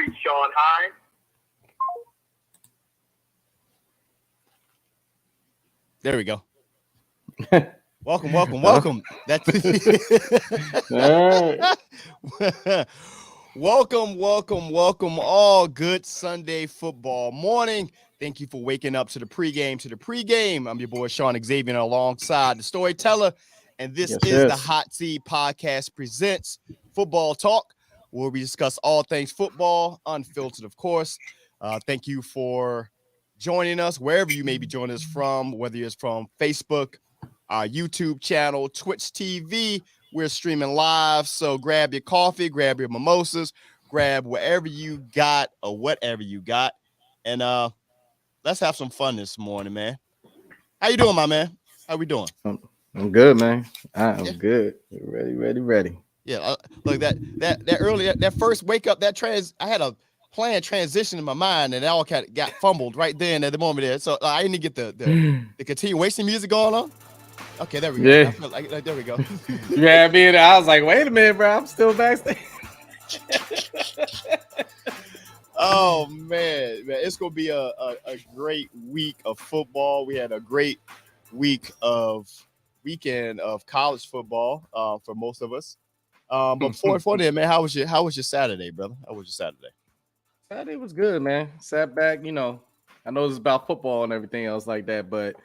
reached Shawn Hines. There we go. Welcome. That's welcome. All good Sunday football morning. Thank you for waking up to the pregame. I'm your boy Shawn Xavier alongside the storyteller, and this is the Hot Seat Podcast presents Football Talk, where we discuss all things football, unfiltered, of course. Thank you for joining us wherever you may be joining us from, whether it's from Facebook, our YouTube channel, Twitch TV. We're streaming live, so grab your coffee, grab your mimosas, grab whatever you got or whatever you got, and let's have some fun this morning, man. How you doing, my man? How we doing? I'm good, man. I'm good. Ready. Yeah, look, that early that first wake up, I had a planned transition in my mind, and it all kind of got fumbled right then at the moment there. So I didn't get the continuation music going on. Okay, there we go. Yeah. I feel like there we go. Yeah, I was like, wait a minute, bro. I'm still backstage. Oh man, it's gonna be a great week of football. We had a great weekend of college football for most of us. But before that, man, how was your Saturday, brother? How was your Saturday? Saturday was good, man. Sat back, I know it's about football and everything else like that, but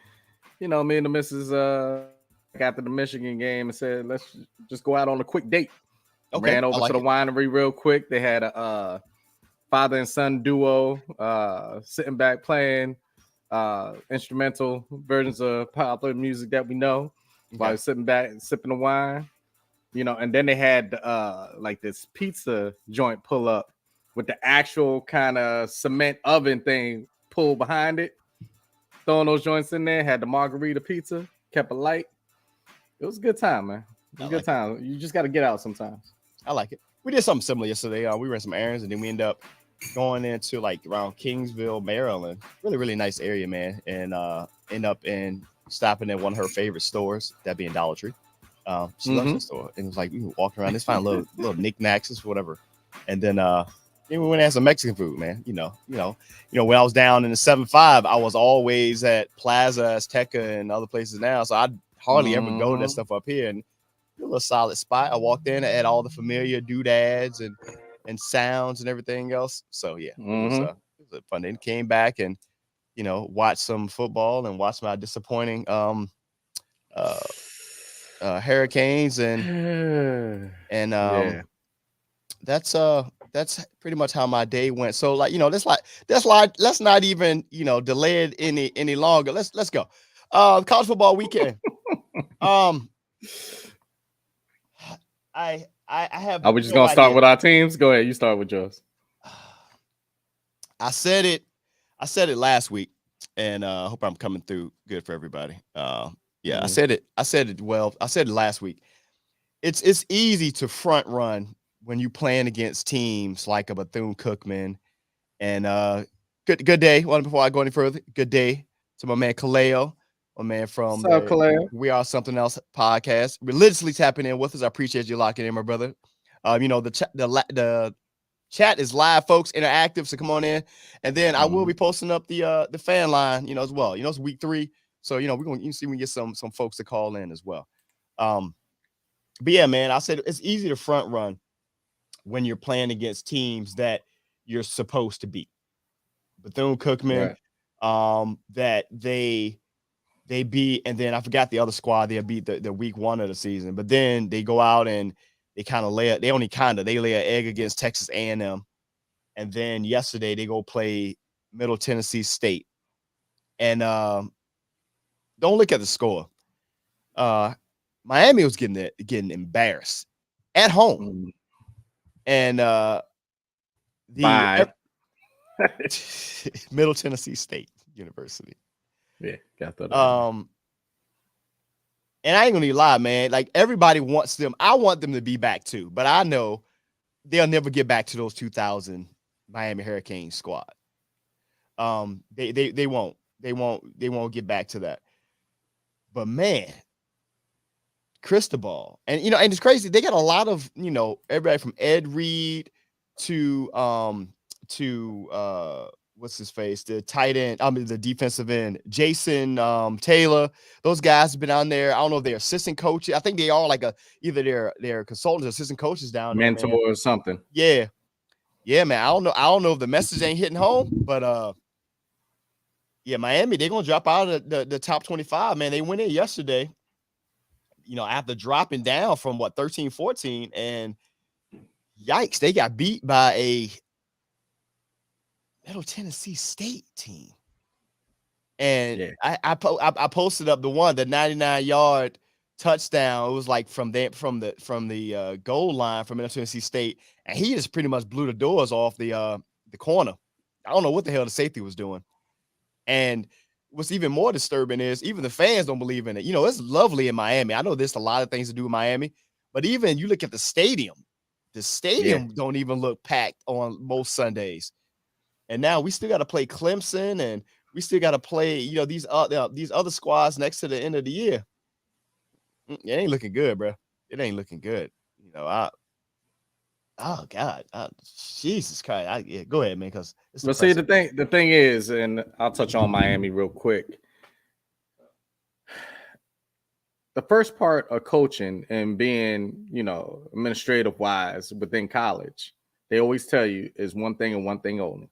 me and the missus after the Michigan game and said, let's just go out on a quick date. Okay, ran over to the winery real quick. They had a father and son duo sitting back playing instrumental versions of popular music that we know while sitting back and sipping the wine. And then they had like this pizza joint pull up with the actual kind of cement oven thing pulled behind it. Throwing those joints in there, had the margarita pizza, kept it light. It was a good time, man. It was a good time. You just got to get out sometimes. I like it. We did something similar yesterday. We ran some errands, and then we ended up going into like around Kingsville, Maryland. Really, really nice area, man. And end up stopping at one of her favorite stores, that being Dollar Tree. She loves the store, and it was like we were walking around, just find little knickknacks, whatever. And then we went and had some Mexican food, man. When I was down in the 7-5, I was always at Plaza Azteca and other places now, so I hardly ever go to that stuff up here. And a little solid spot. I walked in, I had all the familiar doodads and sounds and everything else. So yeah, it was fun. Then came back and watched some football and watched my disappointing Hurricanes and that's pretty much how my day went. So let's not even delay it any longer. Let's go. College football weekend. I have. Are we just gonna start with our teams? Go ahead, you start with yours. I said it last week, and I hope I'm coming through good for everybody. I said it. Well, I said it last week. It's easy to front run when you playing against teams like a Bethune-Cookman. And good day. One before I go any further, good day to my man Kaleo, my man from We Are Something Else podcast, religiously tapping in with us. I appreciate you locking in, my brother. The chat is live, folks, interactive, so come on in. And then I will be posting up the fan line, as well. It's week 3. So, we're going to see we can get some folks to call in as well. But yeah, man, I said it's easy to front run when you're playing against teams that you're supposed to beat. Bethune-Cookman, that they beat, and then I forgot the other squad they beat the week 1 of the season. But then they go out and they lay an egg against Texas A&M. And then yesterday they go play Middle Tennessee State. And don't look at the score. Miami was getting embarrassed at home. And Middle Tennessee State University. Yeah, got that. And I ain't gonna lie, man. Like, everybody wants them. I want them to be back too, but I know they'll never get back to those 2000 Miami Hurricanes squad. They won't. They won't get back to that. But man, Cristobal, and and it's crazy. They got a lot of everybody from Ed Reed to to what's his face, the tight end, I mean the defensive end, Jason Taylor. Those guys have been on there. I don't know if they're assistant coaches. I think they are like either they're consultants, assistant coaches down there, mentor man. or something. Yeah, man. I don't know. If the message ain't hitting home, but yeah, Miami, they're gonna drop out of the top 25, man. They went in yesterday, after dropping down from 13-14, and yikes, they got beat by a Middle Tennessee State team. And Yeah. I posted up the 99-yard touchdown. It was like from the goal line from Middle Tennessee State, and he just pretty much blew the doors off the corner. I don't know what the hell the safety was doing. And what's even more disturbing is even the fans don't believe in it. It's lovely in Miami. I know there's a lot of things to do in Miami, but even you look at the stadium don't even look packed on most Sundays. And now we still got to play Clemson, and we still got to play, these other squads next to the end of the year. It ain't looking good, bro. It ain't looking good. Oh God, Jesus Christ! Go ahead, man. Because but see, the thing is, and I'll touch on Miami real quick. The first part of coaching and being, administrative wise within college, they always tell you is one thing and one thing only,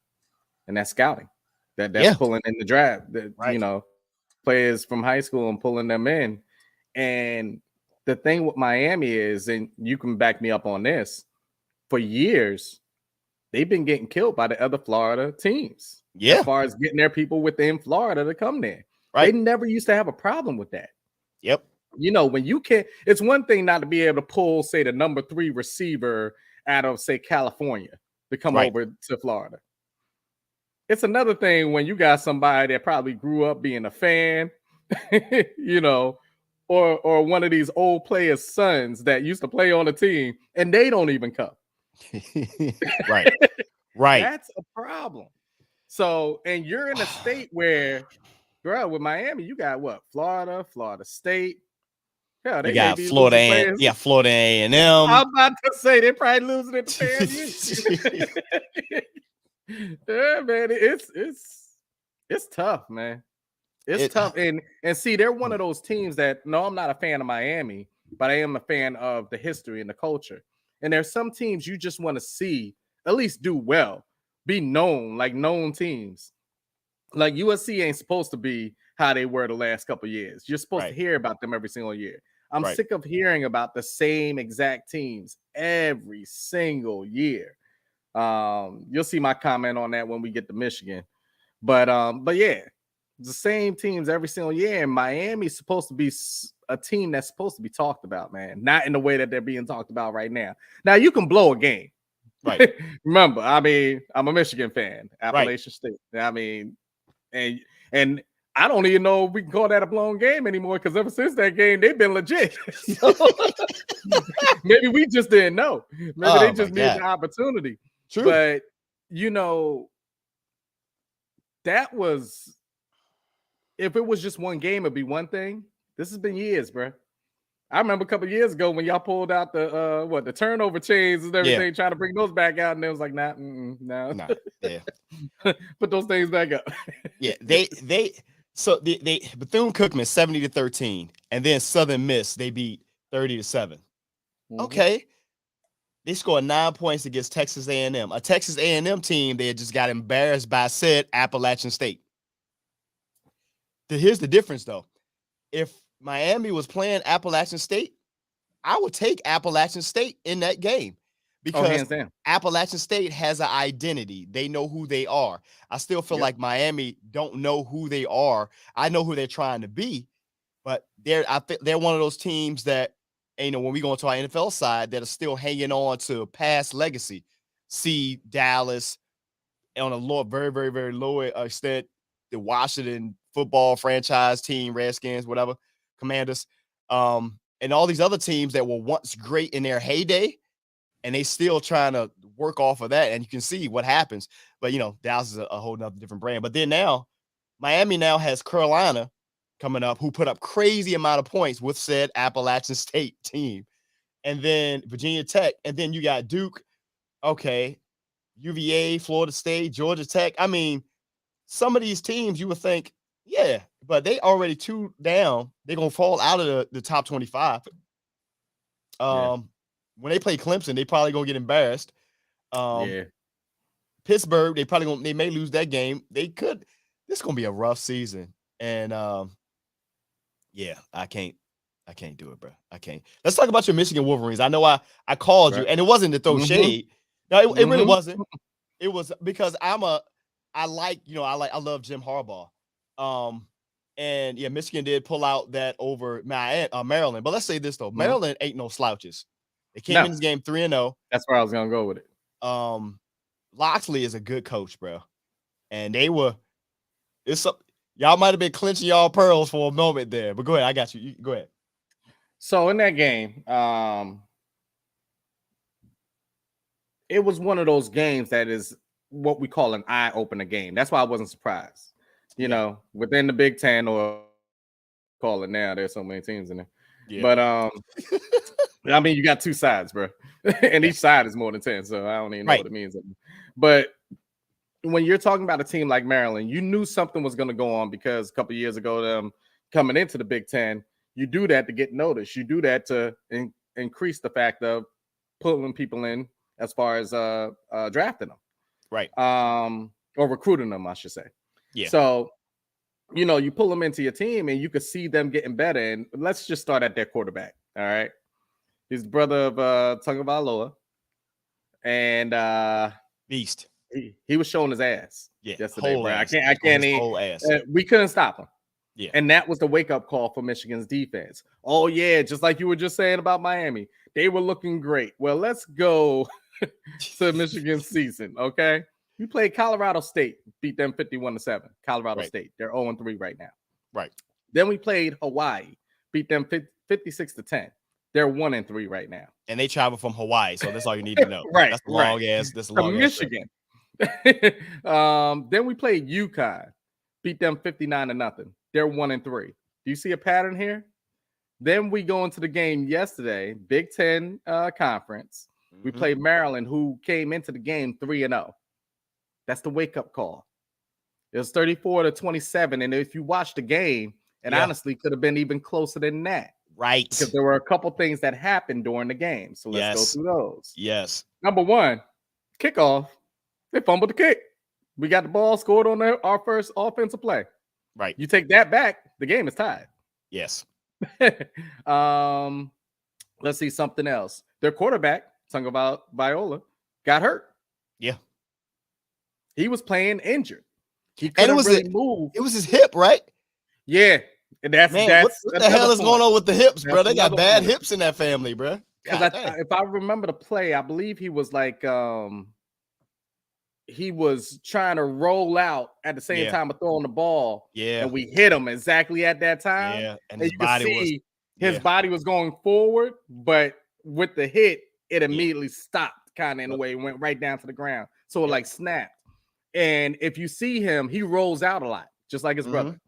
and that's scouting. That's pulling in the draft. Right. Players from high school and pulling them in. And the thing with Miami is, and you can back me up on this, for years, they've been getting killed by the other Florida teams. Yeah. As far as getting their people within Florida to come there. Right. They never used to have a problem with that. Yep. When you can't, it's one thing not to be able to pull, say, the number 3 receiver out of, say, California to come over to Florida. It's another thing when you got somebody that probably grew up being a fan, or one of these old players' sons that used to play on the team, and they don't even come. Right. That's a problem. So, and you're in a state where, bro, with Miami, you got what? Florida State. Hell, they got Florida and Florida A&M. I'm about to say they're probably losing it to FAMU. Yeah, man, it's tough, man. It's tough, and see, they're one of those teams that, no, I'm not a fan of Miami, but I am a fan of the history and the culture. And there's some teams you just want to see at least do well, be known, like known teams. Like USC ain't supposed to be how they were the last couple of years. You're supposed to hear about them every single year. I'm sick of hearing about the same exact teams every single year. You'll see my comment on that when we get to Michigan. But yeah, the same teams every single year. And Miami's supposed to be a team that's supposed to be talked about, man. Not in the way that they're being talked about right now. Now, you can blow a game. Right. Remember, I mean, I'm a Michigan fan, Appalachian State. I mean, and I don't even know if we can call that a blown game anymore, because ever since that game, they've been legit. So, maybe we just didn't know. Maybe they just needed the opportunity. True. But, that was, if it was just one game, it'd be one thing. This has been years, bro. I remember a couple of years ago when y'all pulled out the turnover chains and everything, trying to bring those back out, and it was like, no. Yeah. Put those things back up. Yeah, they Bethune-Cookman 70-13, and then Southern Miss they beat 30-7. Mm-hmm. Okay, they scored 9 points against Texas A&M, a Texas A&M team that just got embarrassed by said Appalachian State. Here's the difference, though. If Miami was playing Appalachian State, I would take Appalachian State in that game, because Appalachian State has an identity. They know who they are. I still feel like Miami don't know who they are. I know who they're trying to be, but they're one of those teams that, when we go into our NFL side, that are still hanging on to past legacy. See Dallas on a very, very, very low extent, the Washington football franchise team, Redskins, whatever, Commanders, and all these other teams that were once great in their heyday, and they still trying to work off of that. And you can see what happens. But, Dallas is a whole nother different brand. But then now, Miami now has Carolina coming up, who put up crazy amount of points with said Appalachian State team. And then Virginia Tech. And then you got Duke. Okay. UVA, Florida State, Georgia Tech. I mean, some of these teams you would think, yeah, but they already 2 down. They're gonna fall out of the top 25. When they play Clemson, they probably gonna get embarrassed. Pittsburgh, they may lose that game. They could. This is gonna be a rough season, and yeah, I can't do it, bro. I can't. Let's talk about your Michigan Wolverines. I know I called you, and it wasn't to throw shade. No, it really wasn't. It was because I love Jim Harbaugh. And yeah, Michigan did pull out that over Maryland. But let's say this though, Maryland ain't no slouches. They came in this game 3-0. That's where I was gonna go with it. Loxley is a good coach, bro. And y'all might have been clinching y'all pearls for a moment there. But go ahead, I got you. Go ahead. So in that game, it was one of those games that is what we call an eye-opener game. That's why I wasn't surprised. You know, within the Big Ten, or call it now, there's so many teams in there. Yeah. But I mean, you got 2 sides, bro, and each side is more than 10, so I don't even know what it means. But when you're talking about a team like Maryland, you knew something was going to go on because a couple of years ago, them coming into the Big Ten, you do that to get noticed. You do that to increase the fact of pulling people in as far as drafting them, right? Or recruiting them, I should say. Yeah. So, you know, you pull them into your team, and you could see them getting better. And let's just start at their quarterback. All right, he's the brother of Tagovailoa, and beast. He was showing his ass yesterday, bro. Ass. I can't even. We couldn't stop him. Yeah, and that was the wake up call for Michigan's defense. Oh yeah, just like you were just saying about Miami, they were looking great. Well, let's go to Michigan's season, okay? We played Colorado State, beat them 51-7. Colorado State, they're 0-3 right now. Right. Then we played Hawaii, beat them 56-10. They're 1-3 right now. And they travel from Hawaii, so that's all you need to know. Right. That's long ass. That's long ass. Michigan. Then we played UConn, beat them 59-0. They're 1-3. Do you see a pattern here? Then we go into the game yesterday, Big Ten conference. We played Maryland, who came into the game 3-0. That's the wake-up call. It was 34-27, and if you watch the game, it honestly could have been even closer than that. Right. Because there were a couple things that happened during the game. So let's go through those. Yes. Number one, kickoff. They fumbled the kick. We got the ball, scored on our first offensive play. Right. You take that back, the game is tied. Yes. Let's see something else. Their quarterback, Tagovailoa, got hurt. Yeah. He was playing injured. He couldn't really move. It was his hip, right? Yeah. And that's what the hell is going on with the hips, bro? They got bad hips in that family, bro. Because if I remember the play, I believe he was like he was trying to roll out at the same time of throwing the ball. Yeah. And we hit him exactly at that time. Yeah. And his body was going forward, but with the hit, it immediately stopped kind of in a way, went right down to the ground. So it like snapped. And if you see him, he rolls out a lot, just like his brother.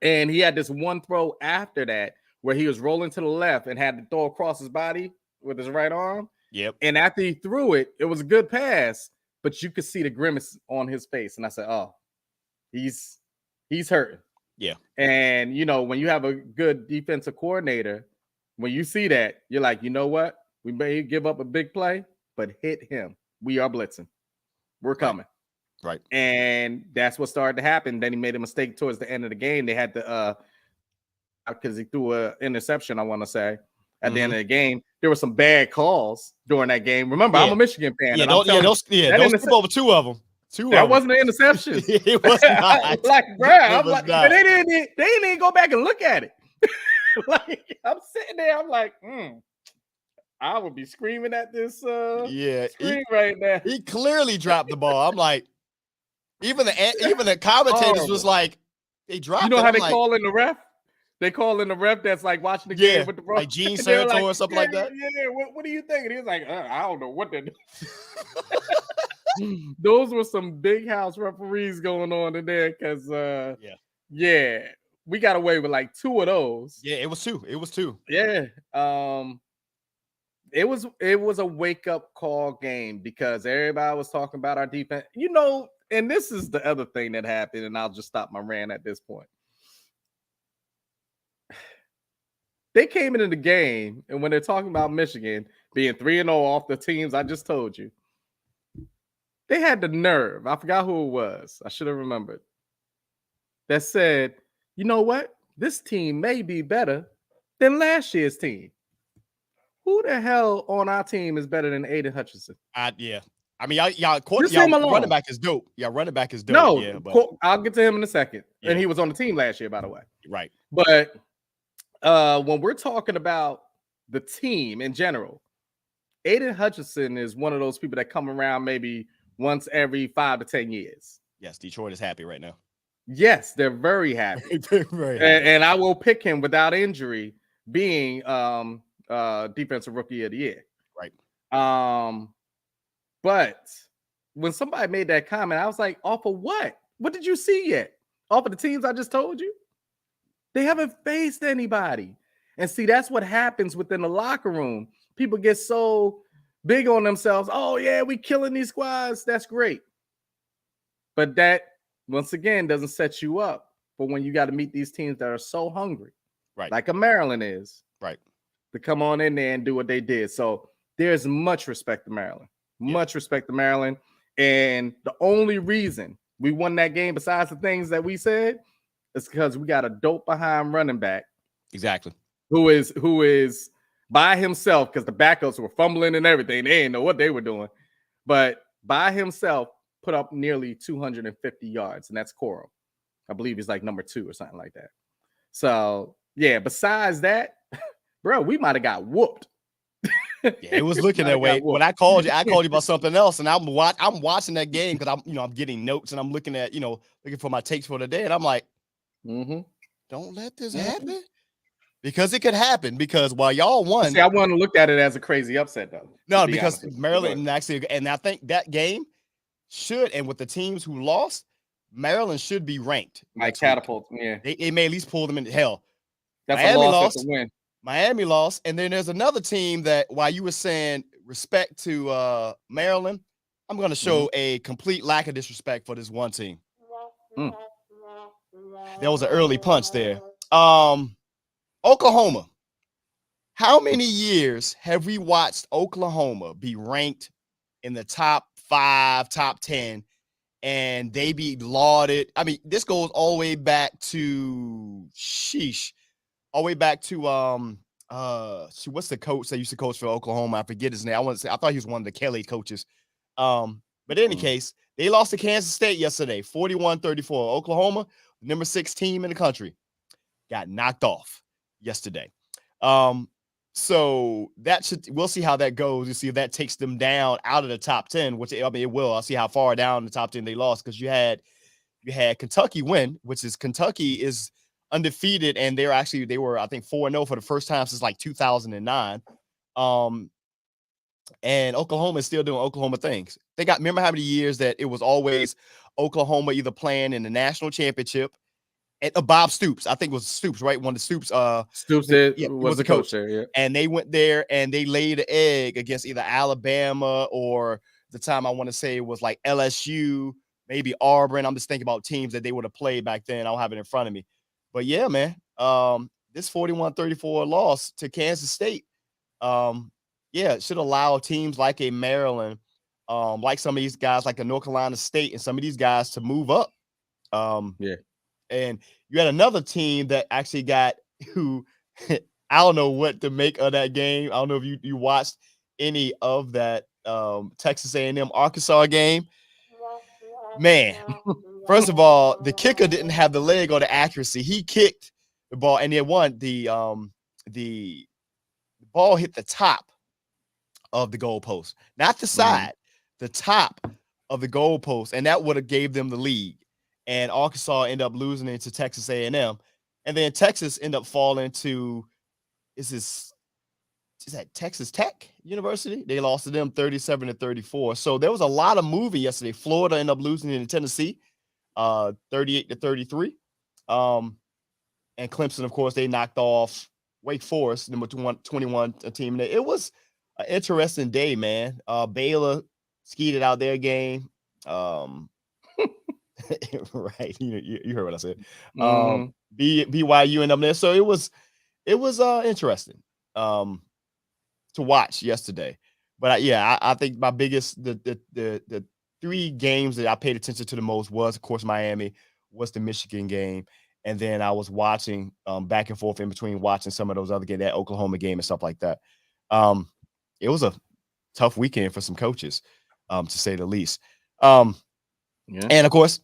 And he had this one throw after that where he was rolling to the left and had to throw across his body with his right arm. Yep. And after he threw it, it was a good pass, but you could see the grimace on his face. And I said, oh, he's hurting. Yeah. And, you know, when you have a good defensive coordinator, when you see that, you're like, you know what? We may give up a big play, but hit him. We are blitzing. We're coming. Right. And that's what started to happen. Then he made a mistake towards the end of the game. They had to, because he threw an interception, I want to say, at the end of the game. There were some bad calls during that game. Remember, I'm a Michigan fan. Don't skip over 2 of them. That wasn't an interception. It was not. Like, bro, and they didn't go back and look at it. Like, I'm sitting there, I'm like, I would be screaming at this screen right now. He clearly dropped the ball. I'm like, even the commentators was like, they dropped. You know how they call in the ref? They call in the ref that's like watching the game with the bro. Like Gene Sarator or something like that. Yeah. What do you think? And he was like, I don't know what they're doing. Those were some big house referees going on in there because we got away with like 2 of those. Yeah, it was 2. Yeah. it was a wake up call game because everybody was talking about our defense. And this is the other thing that happened, and I'll just stop my rant at this point. They came into the game, and when they're talking about Michigan being 3-0 off the teams I just told you, they had the nerve. I forgot who it was. I should have remembered. That said, you know what? This team may be better than last year's team. Who the hell on our team is better than Aiden Hutchinson? Yeah. I mean, y'all running back is dope. Yeah, running back is dope. No, yeah, but I'll get to him in a second. Yeah. And he was on the team last year, by the way. Right. But when we're talking about the team in general, Aiden Hutchinson is one of those people that come around maybe once every 5 to 10 years. Yes, Detroit is happy right now. Yes, they're very happy. Very happy. And I will pick him without injury being defensive rookie of the year. Right. But when somebody made that comment, I was like, off of what? What did you see yet? Off of the teams I just told you? They haven't faced anybody. And see, that's what happens within the locker room. People get so big on themselves. Oh, yeah, we killing these squads. That's great. But that, once again, doesn't set you up for when you got to meet these teams that are so hungry. Right. Like a Maryland is. Right. To come on in there and do what they did. So there's much respect to Maryland. Much respect to Maryland. And the only reason we won that game, besides the things that we said, is because we got a dope behind running back. Exactly. Who is by himself, because the backups were fumbling and everything. They didn't know what they were doing. But by himself, put up nearly 250 yards. And that's Coral. I believe he's like number 2 or something like that. So, yeah, besides that, bro, we might have got whooped. Yeah, it was looking that way. When I called you about something else, and I'm watching that game because I'm getting notes and I'm looking at looking for my takes for the day, and I'm like, don't let this happen, because it could happen. Because while y'all won, see, I want to look at it as a crazy upset though. No, because Maryland actually, and I think that game should, and with the teams who lost, Maryland should be ranked. Like catapult, yeah. They may at least pull them into hell. That's Miami a loss. That's a win. Miami lost, and then there's another team that, while you were saying respect to Maryland, I'm going to show a complete lack of disrespect for this one team. There was an early punch there. Oklahoma. How many years have we watched Oklahoma be ranked in the top 5, top 10, and they be lauded? I mean, this goes all the way back to all the way back to what's the coach that used to coach for Oklahoma? I forget his name. I thought he was one of the Kelly coaches. But in any case, they lost to Kansas State yesterday, 41-34. Oklahoma, number 6 team in the country, got knocked off yesterday. So we'll see how that goes. You see if that takes them down out of the top 10, which I mean it will. I'll see how far down the top 10 they lost, because you had Kentucky win, which is Kentucky is undefeated, and they were I think 4-0 for the first time since like 2009. And Oklahoma is still doing Oklahoma things. Remember how many years that it was always Oklahoma either playing in the national championship, and Bob Stoops, I think it was Stoops, right? One of the Stoops was the coach there, yeah. And they went there and they laid an egg against either Alabama, or the time I want to say it was like LSU, maybe Auburn. I'm just thinking about teams that they would have played back then. I don't have it in front of me. But yeah, man, this 41-34 loss to Kansas State, it should allow teams like a Maryland, like some of these guys, like a North Carolina State, and some of these guys to move up. And you had another team that actually got who I don't know what to make of that game. I don't know if you watched any of that Texas A&M Arkansas game. Man, first of all, the kicker didn't have the leg or the accuracy. He kicked the ball, and then the ball hit the top of the goalpost, not the side, the top of the goalpost, and that would have gave them the lead. And Arkansas ended up losing it to Texas A&M, and then Texas ended up falling to is that Texas Tech University? They lost to them 37-34. So there was a lot of moving yesterday. Florida ended up losing in Tennessee, 38-33. And Clemson, of course, they knocked off Wake Forest, number 21 team. It was interesting day, man. Baylor skeeted out their game. Right, you heard what I said. Mm-hmm. BYU and them there. So it was interesting to watch yesterday. But I think my biggest the three games that I paid attention to the most was, of course, Miami, was the Michigan game, and then I was watching back and forth in between watching some of those other games, that Oklahoma game and stuff like that. Um, it was a tough weekend for some coaches, to say the least. Yeah. And of course,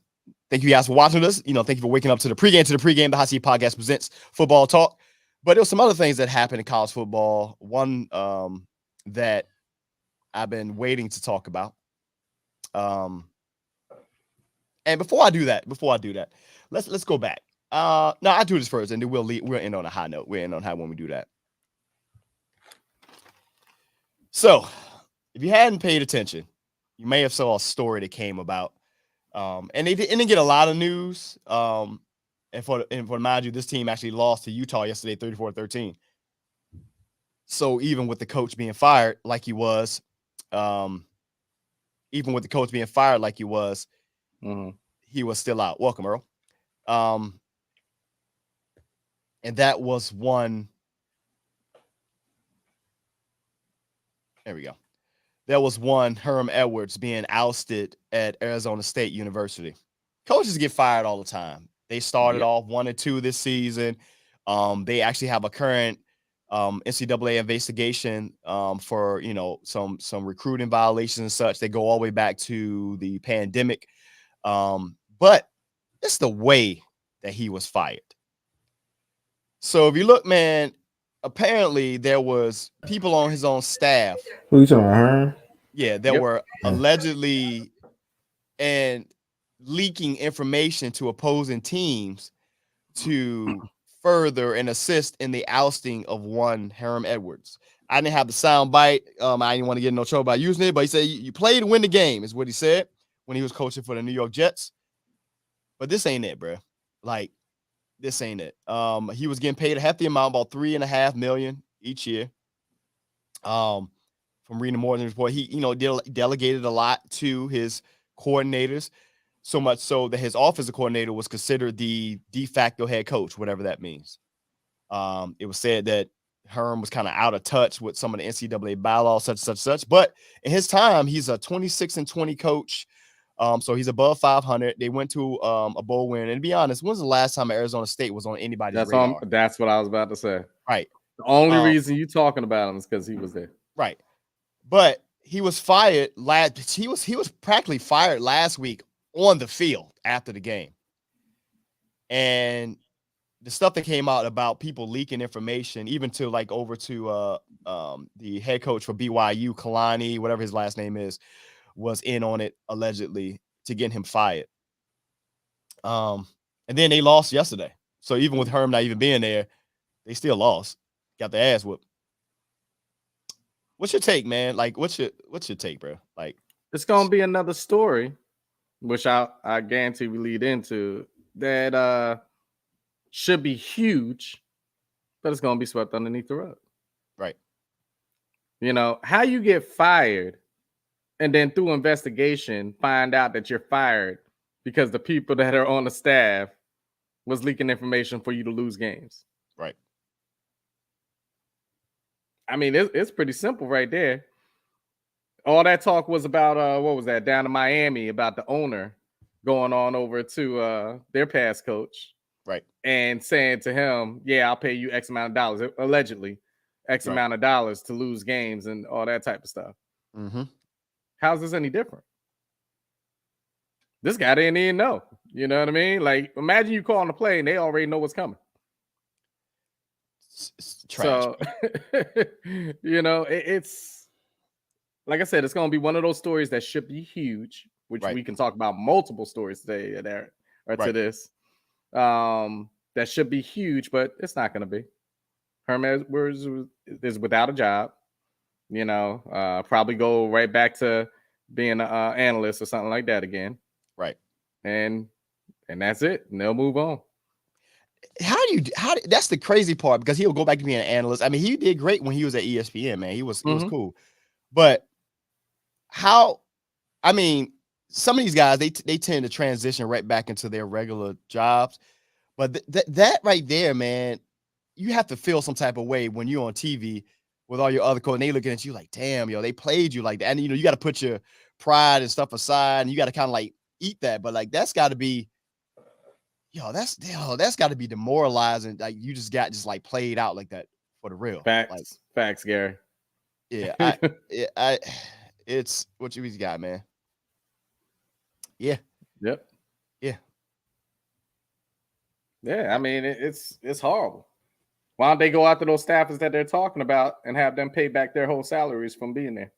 thank you guys for watching us. Thank you for waking up to the pregame. The Hot Seat Podcast presents Football Talk. But there were some other things that happened in college football. One that I've been waiting to talk about. And before I do that, let's go back. No, I do this first, and then we'll end on a high note. We'll end on high when we do that. So, if you hadn't paid attention, you may have saw a story that came about, and they didn't get a lot of news. And for mind you, this team actually lost to Utah yesterday, 34-13. So even with the coach being fired like he was, Mm-hmm. he was still out. Welcome, Earl. And that was one. There we go. That was one Herm Edwards being ousted at Arizona State University. Coaches get fired all the time. They started off 1-2 this season. They actually have a current NCAA investigation for some recruiting violations and such. They go all the way back to the pandemic. But it's the way that he was fired. So if you look, man, apparently there was people on his own staff. Who you talking about, Herm? Yeah, there were allegedly and leaking information to opposing teams to further and assist in the ousting of one Herm Edwards. I didn't have the sound bite. I didn't want to get in no trouble by using it, but he said you play to win the game is what he said when he was coaching for the New York Jets. But this ain't it, bro. Like, this ain't it. He was getting paid a hefty amount, about $3.5 million each year. From reading more than report, he delegated a lot to his coordinators, so much so that his offensive coordinator was considered the de facto head coach, whatever that means. It was said that Herm was kind of out of touch with some of the NCAA bylaws, such. But in his time, he's a 26-20 coach. So he's above 500. They went to a bowl win. And to be honest, when's the last time Arizona State was on anybody's radar? That's what I was about to say. Right. The only reason you talking about him is because he was there. Right. But he was fired he was practically fired last week on the field after the game. And the stuff that came out about people leaking information, even to over to the head coach for BYU, Kalani, whatever his last name is, was in on it allegedly to get him fired. And then they lost yesterday. So even with Herm not even being there, they still lost. Got their ass whooped. What's your take, man? Like, what's your take, bro? Like, it's gonna be another story, which I guarantee we lead into that should be huge, but it's gonna be swept underneath the rug. Right. How you get fired and then through investigation find out that you're fired because the people that are on the staff was leaking information for you to lose games. Right. I mean, it's pretty simple right there. All that talk was about what was that down in Miami about the owner going on over to their past coach, right, and saying to him, "Yeah, I'll pay you X amount of dollars," allegedly X amount of dollars to lose games and all that type of stuff. Mm-hmm. How's this any different? This guy didn't even know. You know what I mean? Like, imagine you calling a play and they already know what's coming. It's trash. So, it's like I said, it's going to be one of those stories that should be huge, which we can talk about multiple stories today to this. That should be huge, but it's not going to be. Herm Edwards is without a job. Probably go right back to being an analyst or something like that again. Right. And that's it. And they'll move on. That's the crazy part, because he'll go back to being an analyst. I mean, he did great when he was at ESPN, man. It was cool. But how, I mean, some of these guys, they tend to transition right back into their regular jobs. But that right there, man, you have to feel some type of way when you're on TV with all your other coaches, and they looking at you like, damn, yo, they played you like that. And you got to put your pride and stuff aside, and you got to kind of like eat that. But like, that's got to be, that's got to be demoralizing. Like, you just like played out like that for the real. Facts, Gary. Yeah, it's what you got, man. Yeah. Yep. Yeah. Yeah. I mean, it's horrible. Why don't they go after those staffers that they're talking about and have them pay back their whole salaries from being there?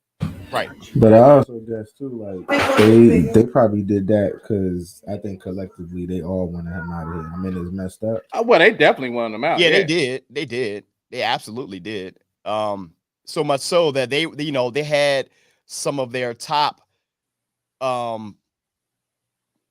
Right. But I also guess too, like they probably did that because I think collectively they all wanted him out of here. I mean, it's messed up. Well, they definitely wanted him out. Yeah, they did. They absolutely did. So much so that they had some of their top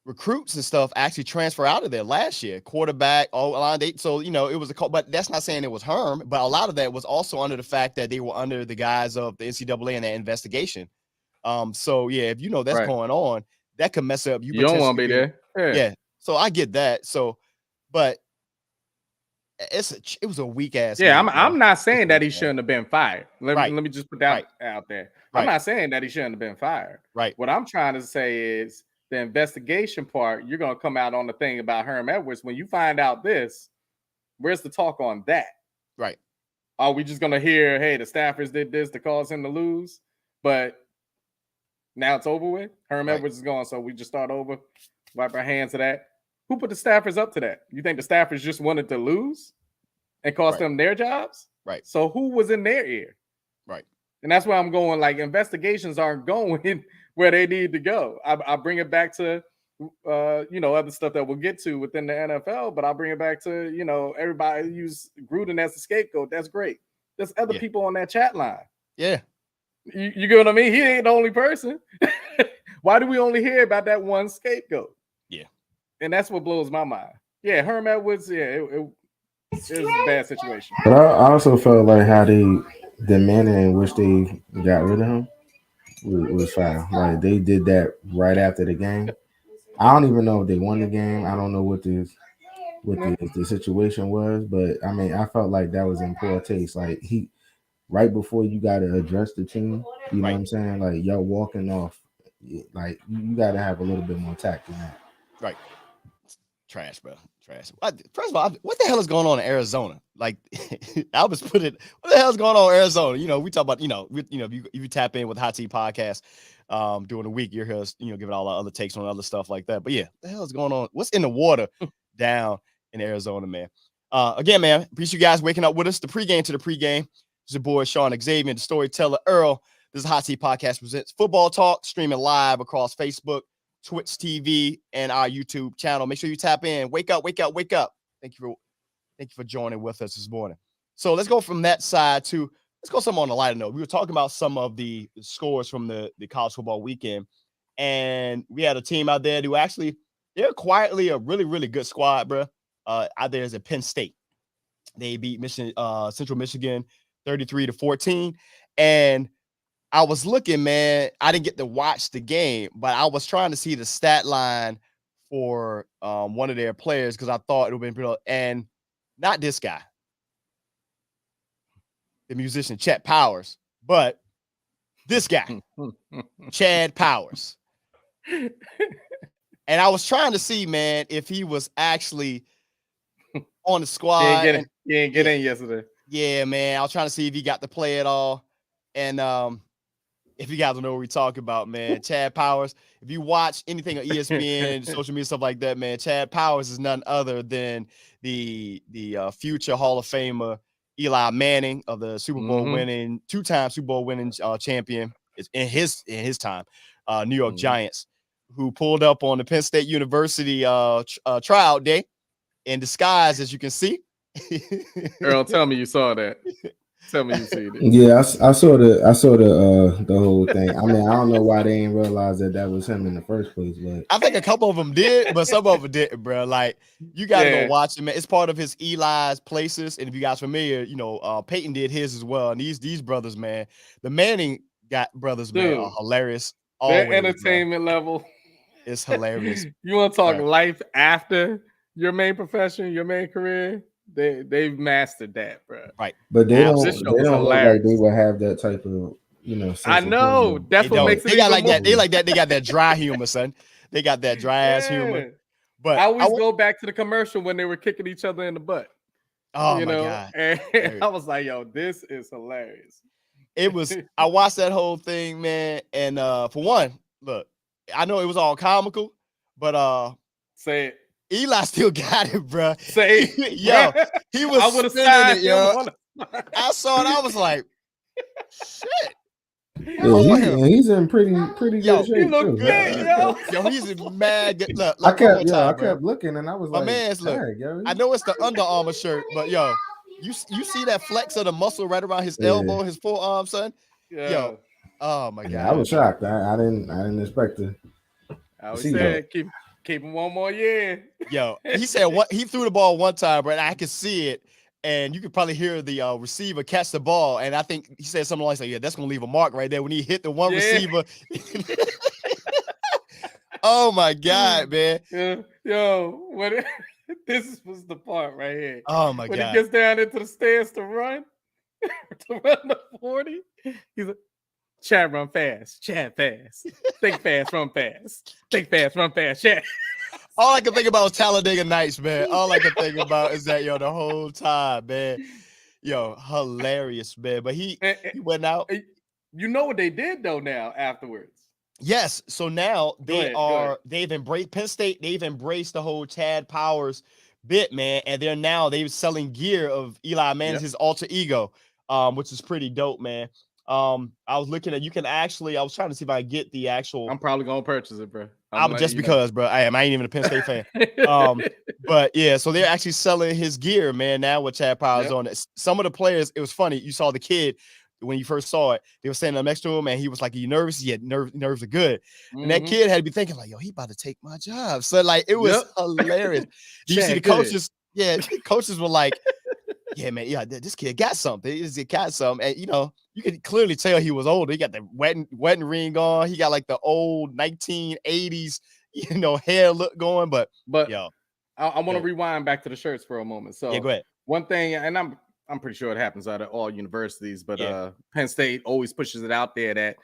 recruits and stuff actually transfer out of there last year. Quarterback, so it was but that's not saying it was Herm, but a lot of that was also under the fact that they were under the guise of the NCAA and that investigation. So yeah, if that's going on, that could mess up. You don't want to be there. Yeah. So I get that. So, but it was a weak ass. Yeah, game, I'm not saying that he shouldn't have been fired. Let me just put that out there. I'm not saying that he shouldn't have been fired. Right. What I'm trying to say is the investigation part, you're going to come out on the thing about Herm Edwards. When you find out this, where's the talk on that? Right. Are we just going to hear, hey, the staffers did this to cause him to lose, but now it's over with? Herm Edwards is gone, so we just start over, wipe our hands of that. Who put the staffers up to that? You think the staffers just wanted to lose and cost them their jobs? Right. So who was in their ear? Right. And that's where I'm going. Like, investigations aren't going where they need to go. I bring it back to, other stuff that we'll get to within the NFL, but I'll bring it back to, everybody use Gruden as a scapegoat. That's great. There's other people on that chat line. Yeah. You get what I mean? He ain't the only person. Why do we only hear about that one scapegoat? Yeah. And that's what blows my mind. Yeah, Herm Edwards, it was a bad situation. But I also felt like how the manner in which they got rid of him was foul. Like, they did that right after the game. I don't even know if they won the game. I don't know what the situation was, but I mean, I felt like that was in poor taste. Like, right before you got to address the team, you know what I'm saying? Like, y'all walking off, like, you got to have a little bit more tact than that. Right. Trash, bro. Trash. First of all, what the hell is going on in Arizona? Like, I was put it. What the hell is going on in Arizona? We talk about, if you tap in with Hot Tea Podcast during the week, you're here, giving all our other takes on other stuff like that. But yeah, what the hell is going on? What's in the water down in Arizona, man? Again, man, appreciate you guys waking up with us. The pregame to the pregame. It's your boy Shawn Xavier, the storyteller Earl. This is Hot Tea Podcast presents Football Talk, streaming live across Facebook, Twitch TV, and our YouTube channel. Make sure you tap in. Wake up, wake up, wake up. Thank you for joining with us this morning. So let's go from that side to, let's go some on a lighter note. We were talking about some of the scores from the college football weekend, and we had a team out there who actually, they're quietly a really, really good squad, bro. Out there is at Penn State. They beat Central Michigan 33-14. And I was looking, man, I didn't get to watch the game, but I was trying to see the stat line for one of their players because I thought it would have been pretty, and not this guy, the musician Chet Powers, but this guy, Chad Powers. And I was trying to see, man, if he was actually on the squad. He didn't get in yesterday. Yeah, man. I was trying to see if he got to play at all. And if you guys don't know what we're talking about, man, Chad Powers, if you watch anything on ESPN and social media, stuff like that, man, Chad Powers is none other than the future Hall of Famer Eli Manning of the Super Bowl winning, two-time Super Bowl winning champion in his time, New York Giants, who pulled up on the Penn State University tryout day in disguise, as you can see. Earl, tell me you saw that. Tell me you seen it. Yeah, I saw the whole thing. I mean, I don't know why they didn't realize that was him in the first place, but I think a couple of them did, but some of them didn't, bro. Like you got to go Yeah. watch it, man. It's part of his Eli's places, and if you guys familiar, Peyton did his as well. And these brothers, man, the Manning brothers, man, are Dude, hilarious. their Always, bro. entertainment level. It's hilarious. You want to talk Bruh. life after your main profession, your main career? They've mastered that, bro. Right. but they don't This show was look like they hilarious. would have that type of sense I of know. humor. That's They what don't. makes it They got even like more. that. They like that. They got that dry humor, son. They got that dry ass humor. Yeah. But I always go back to the commercial when they were kicking each other in the butt. oh You my know, god, and Hilarious. I was like, "Yo, this is hilarious." it was. I watched that whole thing, man. And for one, look, I know it was all comical, but Say it. Eli still got it, bro. Say it. Yo, he was I would have spinning signed it, yo. him. I saw it. I was like, shit. He's in pretty Yo, good shape. He look too. good, yo. Yo, he's mad good. Look, I one more kept time, I bro. kept looking and I was My like, man's look. "Dang, yo, I know it's the Under Armour shirt, but yo, you see that flex of the muscle right around his elbow, his forearm, son. Yeah. Yo, oh my god, yeah, I was shocked. I didn't expect to I always see said keep him one more year. Yo, he said what he threw the ball one time, bro. And I could see it, and you could probably hear the receiver catch the ball. And I think he said something like, "Yeah, that's gonna leave a mark right there." When he hit the one receiver. Oh my god, man. Yo, this was the part right here. Oh my when god. he gets down into the stairs to run the 40, he's like, Chad, run fast. Chad, fast. Think fast, run fast. Think fast, run fast. Chad. All I can think about was Talladega Nights, man. All I can think about is that, yo, the whole time, man. Yo, hilarious, man. But he went out. You know what they did though now afterwards. Yes. So now they've embraced Penn State, they've embraced the whole Chad Powers bit, man. And they're selling gear of Eli Manning's his alter ego, which is pretty dope, man. I was looking at I was trying to see if I could get the actual. I'm probably gonna purchase it, bro. I'm just because, bro. I ain't even a Penn State fan. But yeah, so they're actually selling his gear, man. Now with Chad Powers on it. Some of the players, it was funny. You saw the kid when you first saw it. They were standing up next to him, and he was like, "Are you nervous?" Yeah, nerves are good. And that kid had to be thinking like, "Yo, he about to take my job." So like, it was hilarious. Do you see the coaches? Yeah, the coaches were like, "Yeah, man, yeah, this kid got something. He got something." And you could clearly tell he was older. He got the wedding ring on. He got like the old 1980s, hair look going. But yo, I want to rewind back to the shirts for a moment. So yeah, go ahead. One thing, and I'm pretty sure it happens out of all universities, but Penn State always pushes it out there that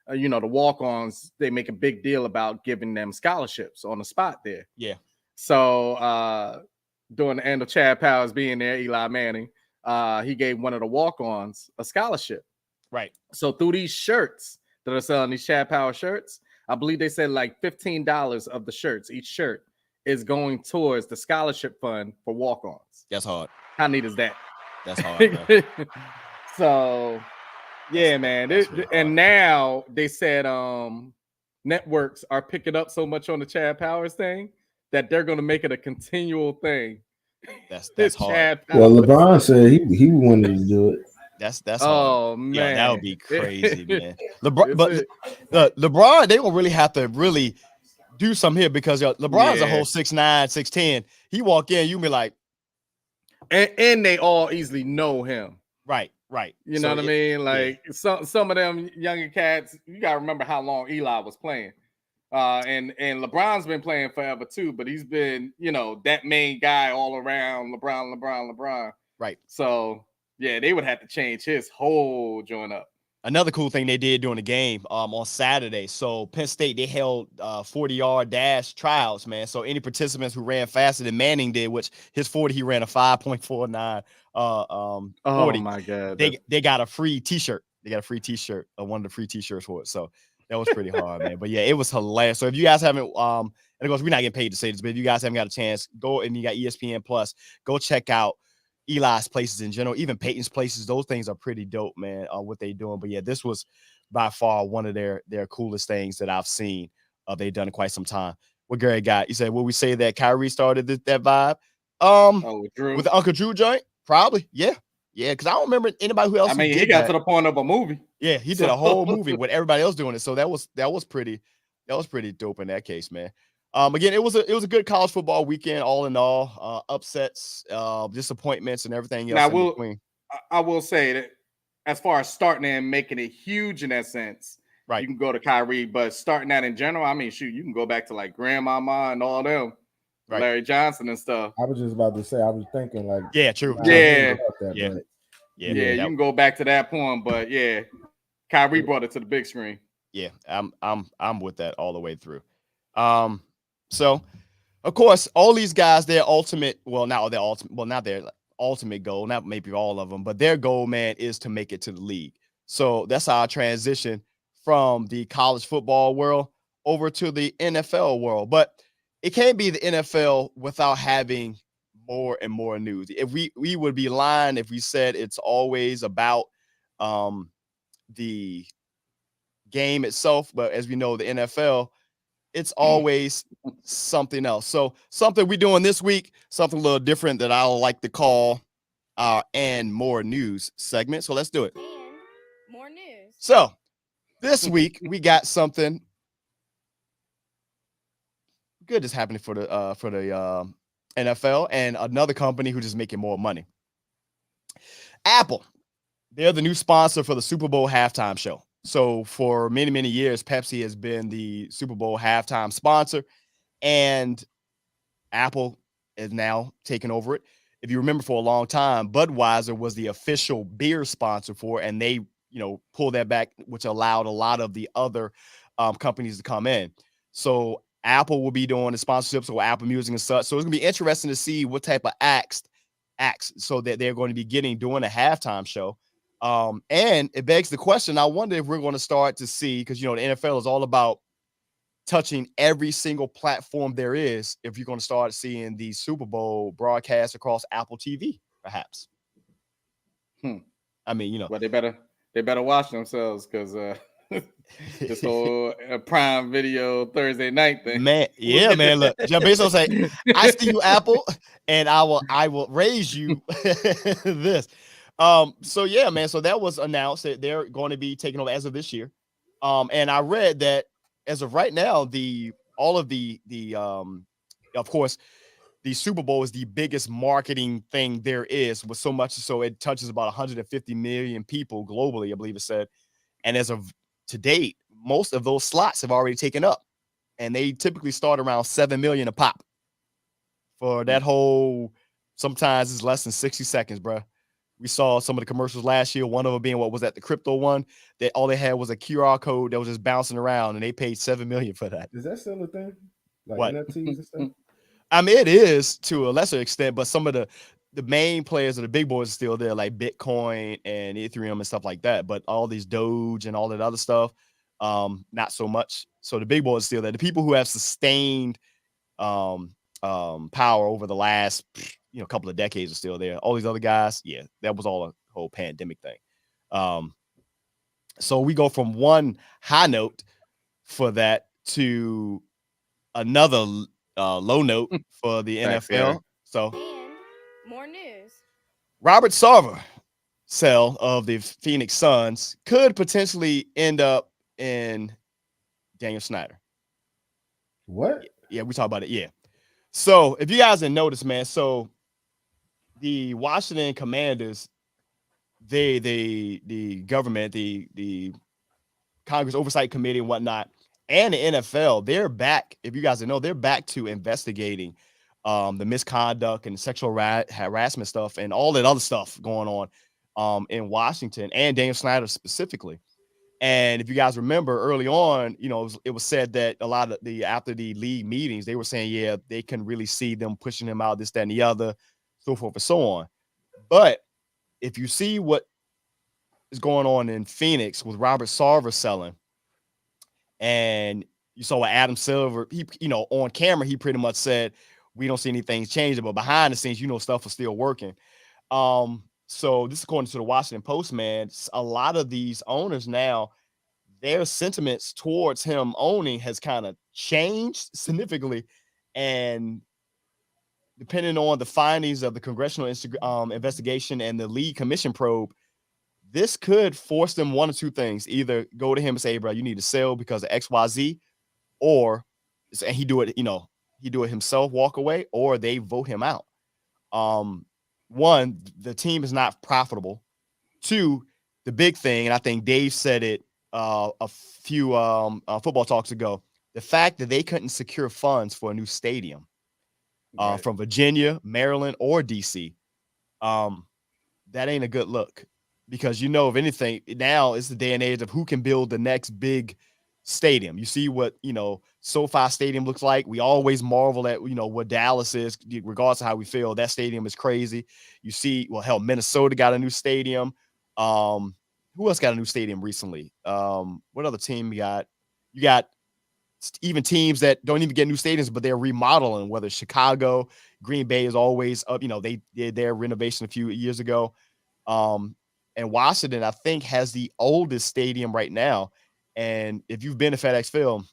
the walk-ons, they make a big deal about giving them scholarships on the spot there. Yeah. So during the end of Chad Powers being there, Eli Manning, he gave one of the walk-ons a scholarship. Right. So through these shirts that are selling, these Chad Power shirts, I believe they said like $15 of the shirts, each shirt is going towards the scholarship fund for walk-ons. That's hard. How neat is that? That's hard. So yeah, man. And now they said networks are picking up so much on the Chad Powers thing that they're going to make it a continual thing. That's hard. Well, LeBron said he wanted to do it. That's hard. Man, yeah, that would be crazy, man. LeBron, they will really have to really do something here because LeBron's a whole 6'9", 6'10". He walk in, you be like, and they all easily know him. Right. You know what I mean? Like some of them younger cats, you gotta remember how long Eli was playing. And LeBron's been playing forever too, but he's been, that main guy all around LeBron. Right. So yeah, they would have to change his whole joint up. Another cool thing they did during the game on Saturday. So Penn State, they held 40-yard dash tryouts, man. So any participants who ran faster than Manning did, which his 40, he ran a 5.49 40. Oh my God. They got a free t-shirt. They got a free t-shirt, one of the free t-shirts for it. So that was pretty hard, man. But yeah, it was hilarious. So if you guys haven't, and of course, we're not getting paid to say this, but if you guys haven't got a chance, go and you got ESPN Plus, go check out Eli's places in general, even Peyton's places. Those things are pretty dope, man, what they doing. But yeah, this was by far one of their coolest things that I've seen. They've done in quite some time. What Gary got? You said, will we say that Kyrie started that vibe? With the Uncle Drew joint? Probably, yeah. Yeah, because I don't remember anybody who I else who mean, he did got that. to the point of a movie. Yeah, he did So a whole movie with everybody else doing it. So that was pretty dope in that case, man. Again, it was a good college football weekend, all in all. Upsets, disappointments, and everything now else in between. I will say that as far as starting and making it huge in that sense, Right. you can go to Kyrie, but starting that in general, I mean, shoot, you can go back to like Grandmama and all them, Right. Larry Johnson and stuff. I was just about to say. I was thinking like, Yeah, true. nah, True. I didn't Yeah, about that, Yeah. but Yeah. yeah, you That, can go back to that point, but yeah, Kyrie brought it to the big screen. yeah. I'm with that all the way through. So of course, all these guys, their ultimate, well, not their ultimate, well, not their ultimate goal, not maybe all of them, but their goal, man, is to make it to the league. So that's how I transition from the college football world over to the NFL world. But it can't be the NFL without having more and more news. If we would be lying if we said it's always about um, the game itself, but as we know, the NFL, it's always something else. So something we're doing this week, something a little different that I like to call our and more news segment. So let's do it. And more news. So this week we got something good that's happening for the NFL and another company who's just making more money. Apple, they're the new sponsor for the Super Bowl halftime show. So for many, many years, Pepsi has been the Super Bowl halftime sponsor, and Apple is now taking over it. If you remember, for a long time, Budweiser was the official beer sponsor for it, and they, pulled that back, which allowed a lot of the other companies to come in. So Apple will be doing the sponsorships or Apple Music and such. So it's gonna be interesting to see what type of acts so that they're going to be getting during a halftime show. And it begs the question. I wonder if we're going to start to see, because the NFL is all about touching every single platform there is, if you're going to start seeing the Super Bowl broadcast across Apple TV, perhaps. I mean, But they better watch themselves because this whole Prime Video Thursday night thing. Man, yeah, man. Look, Jeff Bezos say, "I see you, Apple, and I will raise you this." So yeah, man. So that was announced that they're going to be taking over as of this year. And I read that as of right now, of course, the Super Bowl is the biggest marketing thing there is, with so much so it touches about 150 million people globally, I believe it said. And as of to date, most of those slots have already taken up, and they typically start around 7 million a pop for that whole. Sometimes it's less than 60 seconds, bro. We saw some of the commercials last year. One of them being, what was that, the crypto one, that all they had was a QR code that was just bouncing around, and they paid 7 million for that. is that still a thing? Like What? NFTs and stuff? I mean, it is to a lesser extent, but some of the main players of the big boys are still there, like Bitcoin and Ethereum and stuff like that. But all these Doge and all that other stuff, not so much. So the big boys are still there. The people who have sustained power over the last couple of decades are still there. All these other guys, yeah, that was all a whole pandemic thing. So we go from one high note for that to another low note for the NFL. So And more news. Robert Sarver, Sell of the Phoenix Suns, could potentially end up in Daniel Snyder. What? Yeah, we talk about it. Yeah. So if you guys didn't notice, man, so the Washington Commanders, the government, the Congress Oversight Committee and whatnot, and the NFL, they're back. If you guys didn't know, they're back to investigating the misconduct and sexual harassment stuff and all that other stuff going on in Washington, and Daniel Snyder specifically. And if you guys remember early on, it was said that a lot of after the league meetings, they were saying, yeah, they can really see them pushing him out, this, that, and the other, so forth and so on. But if you see what is going on in Phoenix with Robert Sarver selling, and you saw what Adam Silver, he, on camera, he pretty much said, we don't see anything changing, but behind the scenes, stuff is still working. So this is according to the Washington Post, man. A lot of these owners now, their sentiments towards him owning has kind of changed significantly. And depending on the findings of the congressional investigation and the lead commission probe, this could force them one or two things: either go to him and say, hey, bro, you need to sell because of XYZ, or and he do it, he do it himself, walk away, or they vote him out. One, the team is not profitable. Two, the big thing, and I think Dave said it a few football talks ago, the fact that they couldn't secure funds for a new stadium from Virginia, Maryland, or DC, that ain't a good look. Because, if anything, now is the day and age of who can build the next big stadium. You see what, SoFi Stadium looks like. We always marvel at, what Dallas is, regardless of how we feel. That stadium is crazy. You see, well, hell, Minnesota got a new stadium. Who else got a new stadium recently? What other team you got? You got even teams that don't even get new stadiums, but they're remodeling, whether Chicago, Green Bay is always up. They did their renovation a few years ago. And Washington, I think, has the oldest stadium right now. And if you've been to FedEx Field,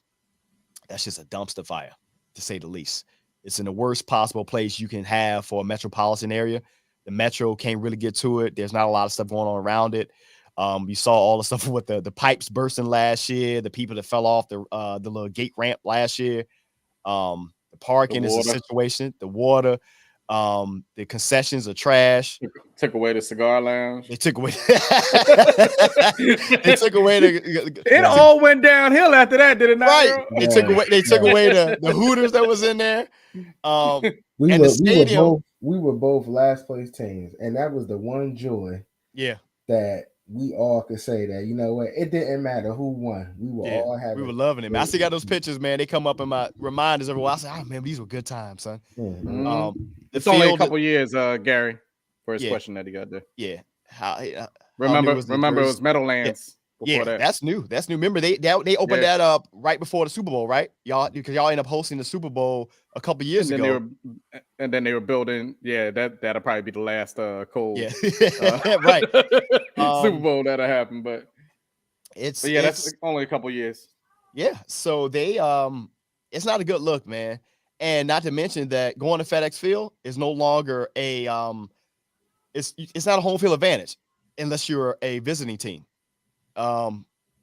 that's just a dumpster fire, to say the least. It's in the worst possible place you can have for a metropolitan area. The Metro can't really get to it. There's not a lot of stuff going on around it. You saw all the stuff with the pipes bursting last year, the people that fell off the little gate ramp last year. The parking is a situation. The water. The concessions are trash. Took away the cigar lounge. They took away. They took away It all went downhill after that, did it not? Right. They took away. They took away the Hooters that was in there. We were both last place teams, and that was the one joy. Yeah. That we all could say that, it didn't matter who won. We were all having. We were loving it. Man. I still got those pictures, man. They come up in my reminders every while. I say, oh man, these were good times, son. Mm-hmm. It's only a couple years, Gary, for his question that he got there. Yeah. Remember, it was Meadowlands. Yeah, that's new. That's new. Remember, they opened that up right before the Super Bowl, right? Because y'all end up hosting the Super Bowl a couple years ago. And then they were building. Yeah, that'll probably be the last cold. Yeah, right. Super Bowl that'll happen, but that's only a couple years. Yeah, so they it's not a good look, man. And not to mention that going to FedEx Field is no longer a it's not a home field advantage unless you're a visiting team.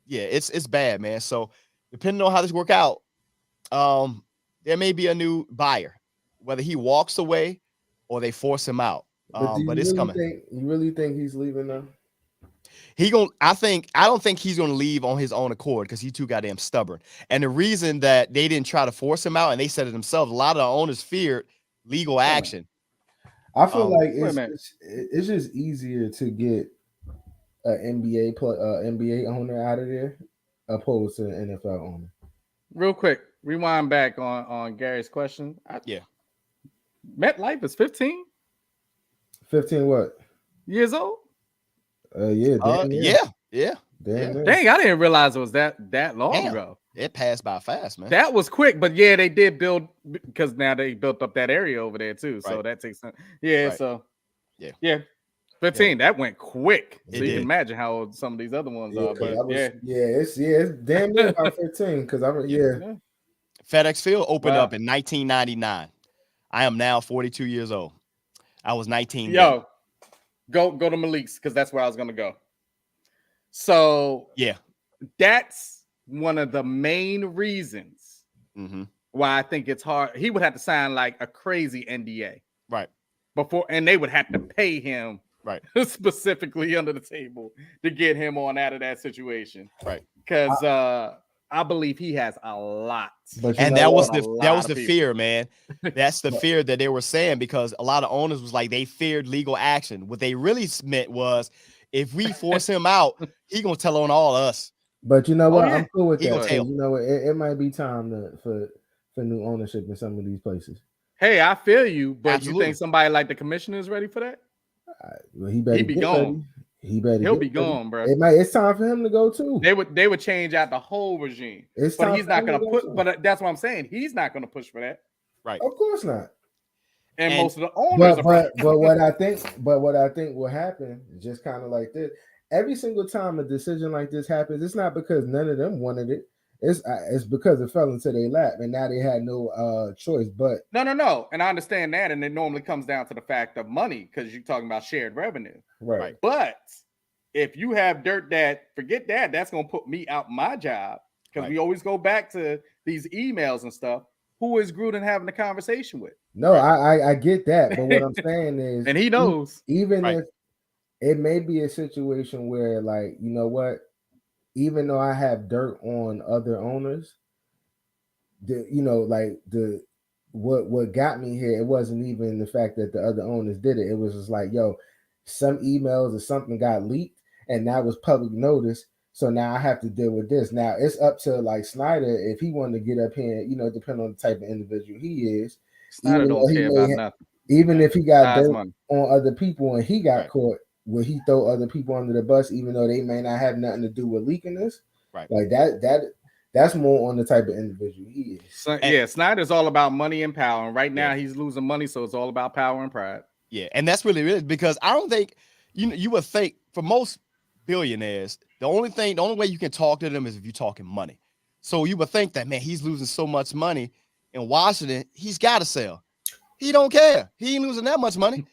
It's bad, man. So depending on how this work out, there may be a new buyer, whether he walks away or they force him out. But it's coming. You really think he's leaving now? I don't think he's gonna leave on his own accord because he's too goddamn stubborn. And the reason that they didn't try to force him out, and they said it themselves, a lot of the owners feared legal action. I feel like it's just easier to get an NBA owner out of there opposed to an NFL owner. Real quick, rewind back on Gary's question. MetLife is 15? 15 what? Years old? Yeah. Dang, I didn't realize it was that long ago. It passed by fast, man. That was quick, but yeah, they did build because now they built up that area over there too. So that takes time. Yeah, right. So yeah. 15, that went quick. So you can imagine how old some of these other ones are. But it's damn near about 15 because FedEx Field opened up in 1999. I am now 42 years old. I was 19. Yo, go to Malik's because that's where I was gonna go. So that's one of the main reasons why I think it's hard. He would have to sign like a crazy NDA, right? Before, and they would have to pay him, right, specifically under the table to get him on out of that situation, right? Because I believe he has a lot. And that was the fear, man. That's the fear that they were saying because a lot of owners was like they feared legal action. What they really meant was if we force him out, he gonna tell on all us. But you know what? I'm cool with that. You know, it might be time for new ownership in some of these places. Hey, I feel you, but Absolutely. You think somebody like the commissioner is ready for that? Well, he better be gone. He'll be gone, bro. It's time for him to go too. They would change out the whole regime. But he's not gonna push. But that's what I'm saying. He's not gonna push for that. Right. Of course not. And most of the owners but what I think will happen is just kind of like this. Every single time a decision like this happens, it's not because none of them wanted it. it's because it fell into their lap, and now they had no choice. But No. And I understand that. And it normally comes down to the fact of money because you're talking about shared revenue. right. But if you have dirt that, forget that, that's going to put me out my job because we always go back to these emails and stuff. Who is Gruden having a conversation with? No, I get that, but what I'm saying is, And he knows. even if it may be a situation where, like, you know what, even though I have dirt on other owners, the what got me here, it wasn't even the fact that the other owners did it. It was just like, yo, some emails or something got leaked, and that was public notice. So now I have to deal with this. Now it's up to like Snyder if he wanted to get up here, depending on the type of individual he is. Snyder don't care about nothing. Even if he got dirt money on other people and he got caught, will he throw other people under the bus, even though they may not have nothing to do with leaking this? Right. Like that's more on the type of individual he is. Snyder's all about money and power. And right now he's losing money, so it's all about power and pride. Yeah, and that's really it because I don't think you would think for most billionaires, the only way you can talk to them is if you're talking money. So you would think that, man, he's losing so much money in Washington, he's got to sell. He don't care. He ain't losing that much money.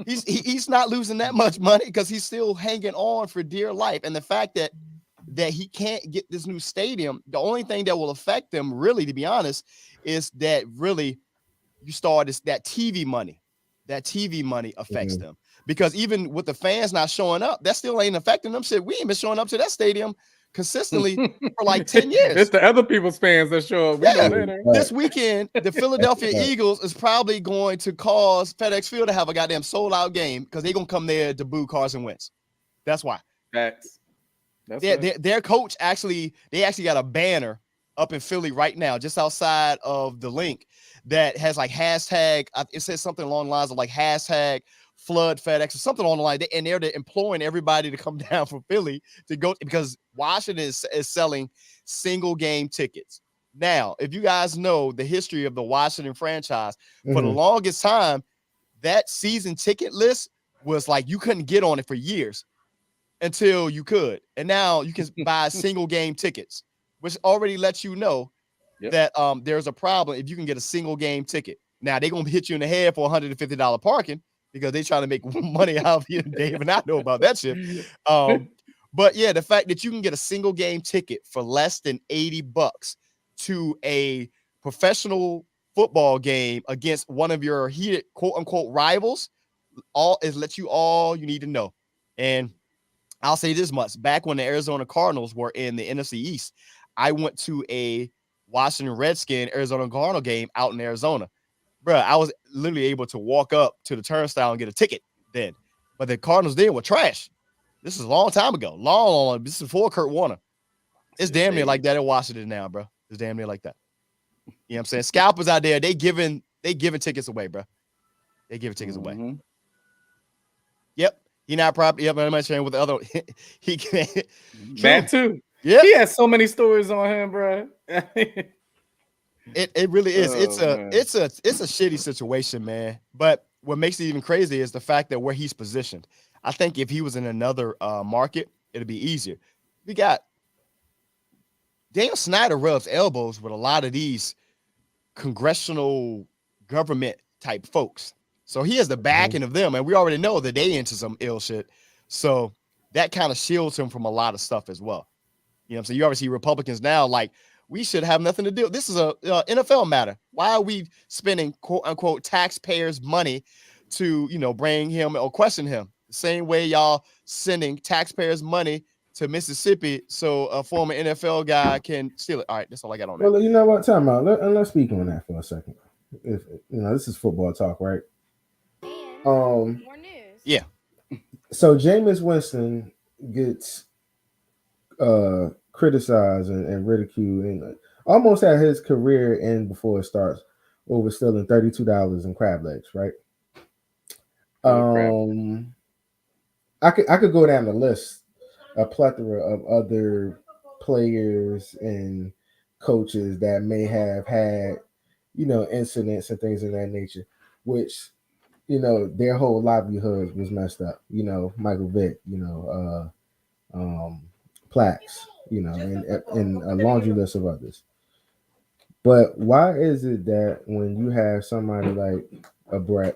He's not losing that much money because he's still hanging on for dear life. And the fact that he can't get this new stadium, the only thing that will affect them, really, to be honest, is that really you start that TV money. That TV money affects them because even with the fans not showing up, that still ain't affecting them. Shit, we ain't been showing up to that stadium consistently for like 10 years. It's the other people's fans that show up. We know later. This weekend, the Philadelphia Eagles is probably going to cause FedEx Field to have a goddamn sold out game because they're going to come there to boo Carson Wentz. That's why. Their coach actually got a banner up in Philly right now, just outside of the link that has like hashtag, it says something along the lines of like hashtag flood FedEx or something along the line. And they're imploring everybody to come down from Philly to go because Washington is selling single game tickets. Now, if you guys know the history of the Washington franchise, for the longest time, that season ticket list was like you couldn't get on it for years until you could. And now you can buy single game tickets, which already lets you know that there's a problem if you can get a single game ticket. Now they're gonna hit you in the head for $150 parking because they trying to make money out of you. Dave and I know about that shit. But yeah, the fact that you can get a single game ticket for less than $80 to a professional football game against one of your heated quote unquote rivals, lets you all you need to know. And I'll say this much: back when the Arizona Cardinals were in the NFC East, I went to a Washington Redskin Arizona Cardinal game out in Arizona. Bro, I was literally able to walk up to the turnstile and get a ticket then. But the Cardinals then were trash. This is a long time ago. Long. This is before Kurt Warner. It's damn near like that in Washington now, bro. It's damn near like that. You know what I'm saying? Scalpers out there, they giving tickets away, bro. They giving tickets away. Yep. He not probably. Yep. I'm not sharing with the other. He can. That too. Yeah. He has so many stories on him, bro. It really is. It's a shitty situation, man. But what makes it even crazier is the fact that where he's positioned. I think if he was in another market, it'd be easier. We got Daniel Snyder rubs elbows with a lot of these congressional government type folks. So he has the backing of them, and we already know that they into some ill shit. So that kind of shields him from a lot of stuff as well. You know what I'm saying? You already see Republicans now like, we should have nothing to do. This is a NFL matter. Why are we spending quote unquote taxpayers' money to, bring him or question him? The same way y'all sending taxpayers' money to Mississippi so a former NFL guy can steal it. All right, that's all I got on that. Well, you know what? Time out. Let's speak on that for a second. If this is football talk, right? More news. Yeah. So Jameis Winston gets criticized and ridiculed and almost had his career end before it starts over stealing $32 in crab legs, right? I could go down the list, a plethora of other players and coaches that may have had, incidents and things of that nature, which, their whole livelihood was messed up. Michael Vick, Plax, you know, and a laundry list of others. But why is it that when you have somebody like a Brett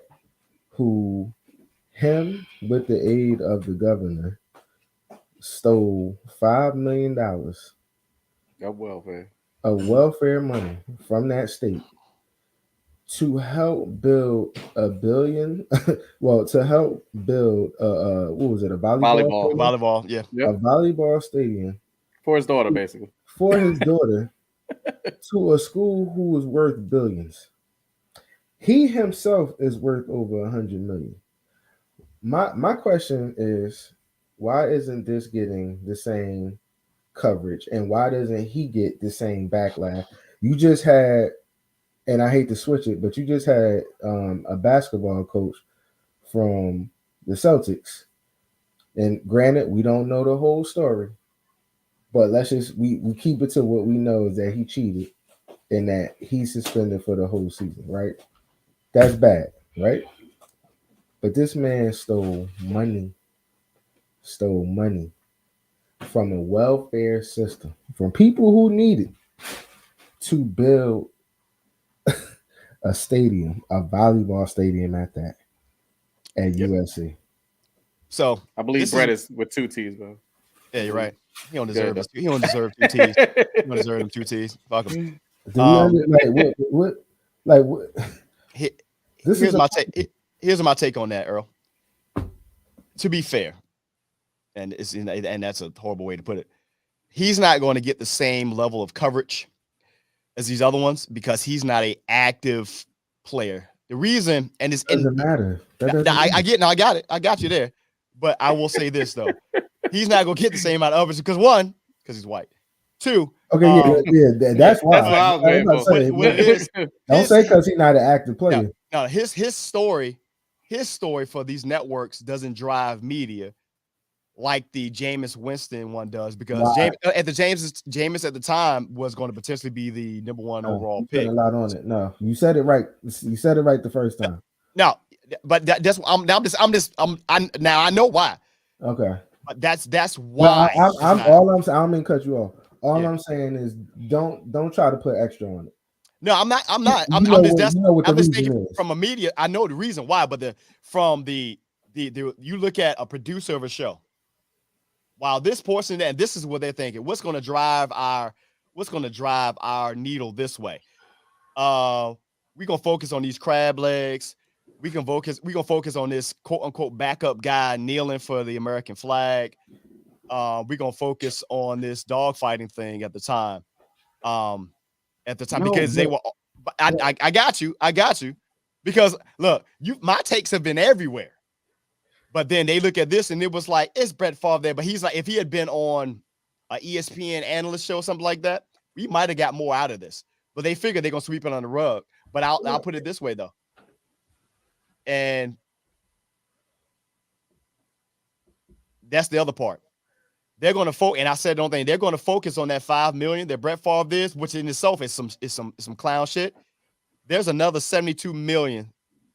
who him with the aid of the governor stole $5 million Of welfare. of welfare money from that state to help build a billion, well, to help build what was it, a volleyball Volleyball. stadium? Volleyball, yeah. A Yep. volleyball stadium For his daughter, basically. for his daughter to a school who was worth billions. He himself is worth over 100 million. My question is, why isn't this getting the same coverage, and why doesn't he get the same backlash? You just had, and I hate to switch it, but you just had a basketball coach from the Celtics, and granted, we don't know the whole story, but let's just we keep it to what we know is that he cheated and that he's suspended for the whole season, right? That's bad, right? But this man stole money from a welfare system, from people who need it, to build a stadium, a volleyball stadium at that, at Yep. USC. So I believe this Brett is, is with 2 T's, bro. yeah, you're right. He don't Good, deserve though. this. He don't deserve 2 T's. He don't deserve them 2 T's. Fuck him. Do we like what? This is Here's my take. Here's my take on that, Earl. To be fair, and that's a horrible way to put it. He's not going to get the same level of coverage as these other ones because he's not an active player. The reason, and it's doesn't matter. I get, now I got it. I got you there. But I will say this though, he's not going to get the same amount of coverage because one, because he's white. Two, okay, that's why. That's what I was waiting for. What it is, don't say because he's not an active player. No, his story for these networks doesn't drive media like the Jameis Winston one does, because Jameis at the time was going to potentially be the number 1 overall pick. A lot on it. No, you said it right. You said it right the first time. No, but that's now I know why. Okay, but that's why. I don't mean cut you off. All I'm saying is don't try to put extra on it. No, I'm not. I'm just thinking from a media. I know the reason why, but you look at a producer of a show. While this portion, and this is what they're thinking, what's going to drive our needle this way? We're gonna focus on these crab legs. We're gonna focus on this quote unquote backup guy kneeling for the American flag. We're gonna focus on this dog fighting thing at the time. Because they were. I got you. Because look, my takes have been everywhere. But then they look at this and it was like, it's Brett Favre there. But he's like, if he had been on an ESPN analyst show or something like that, we might have got more out of this. But they figured they're going to sweep it on the rug. But I'll put it this way, though. And that's the other part. They're going to focus, and I said don't think they're going to focus on that $5 million that Brett Favre is, which in itself is some clown shit. There's another $72 million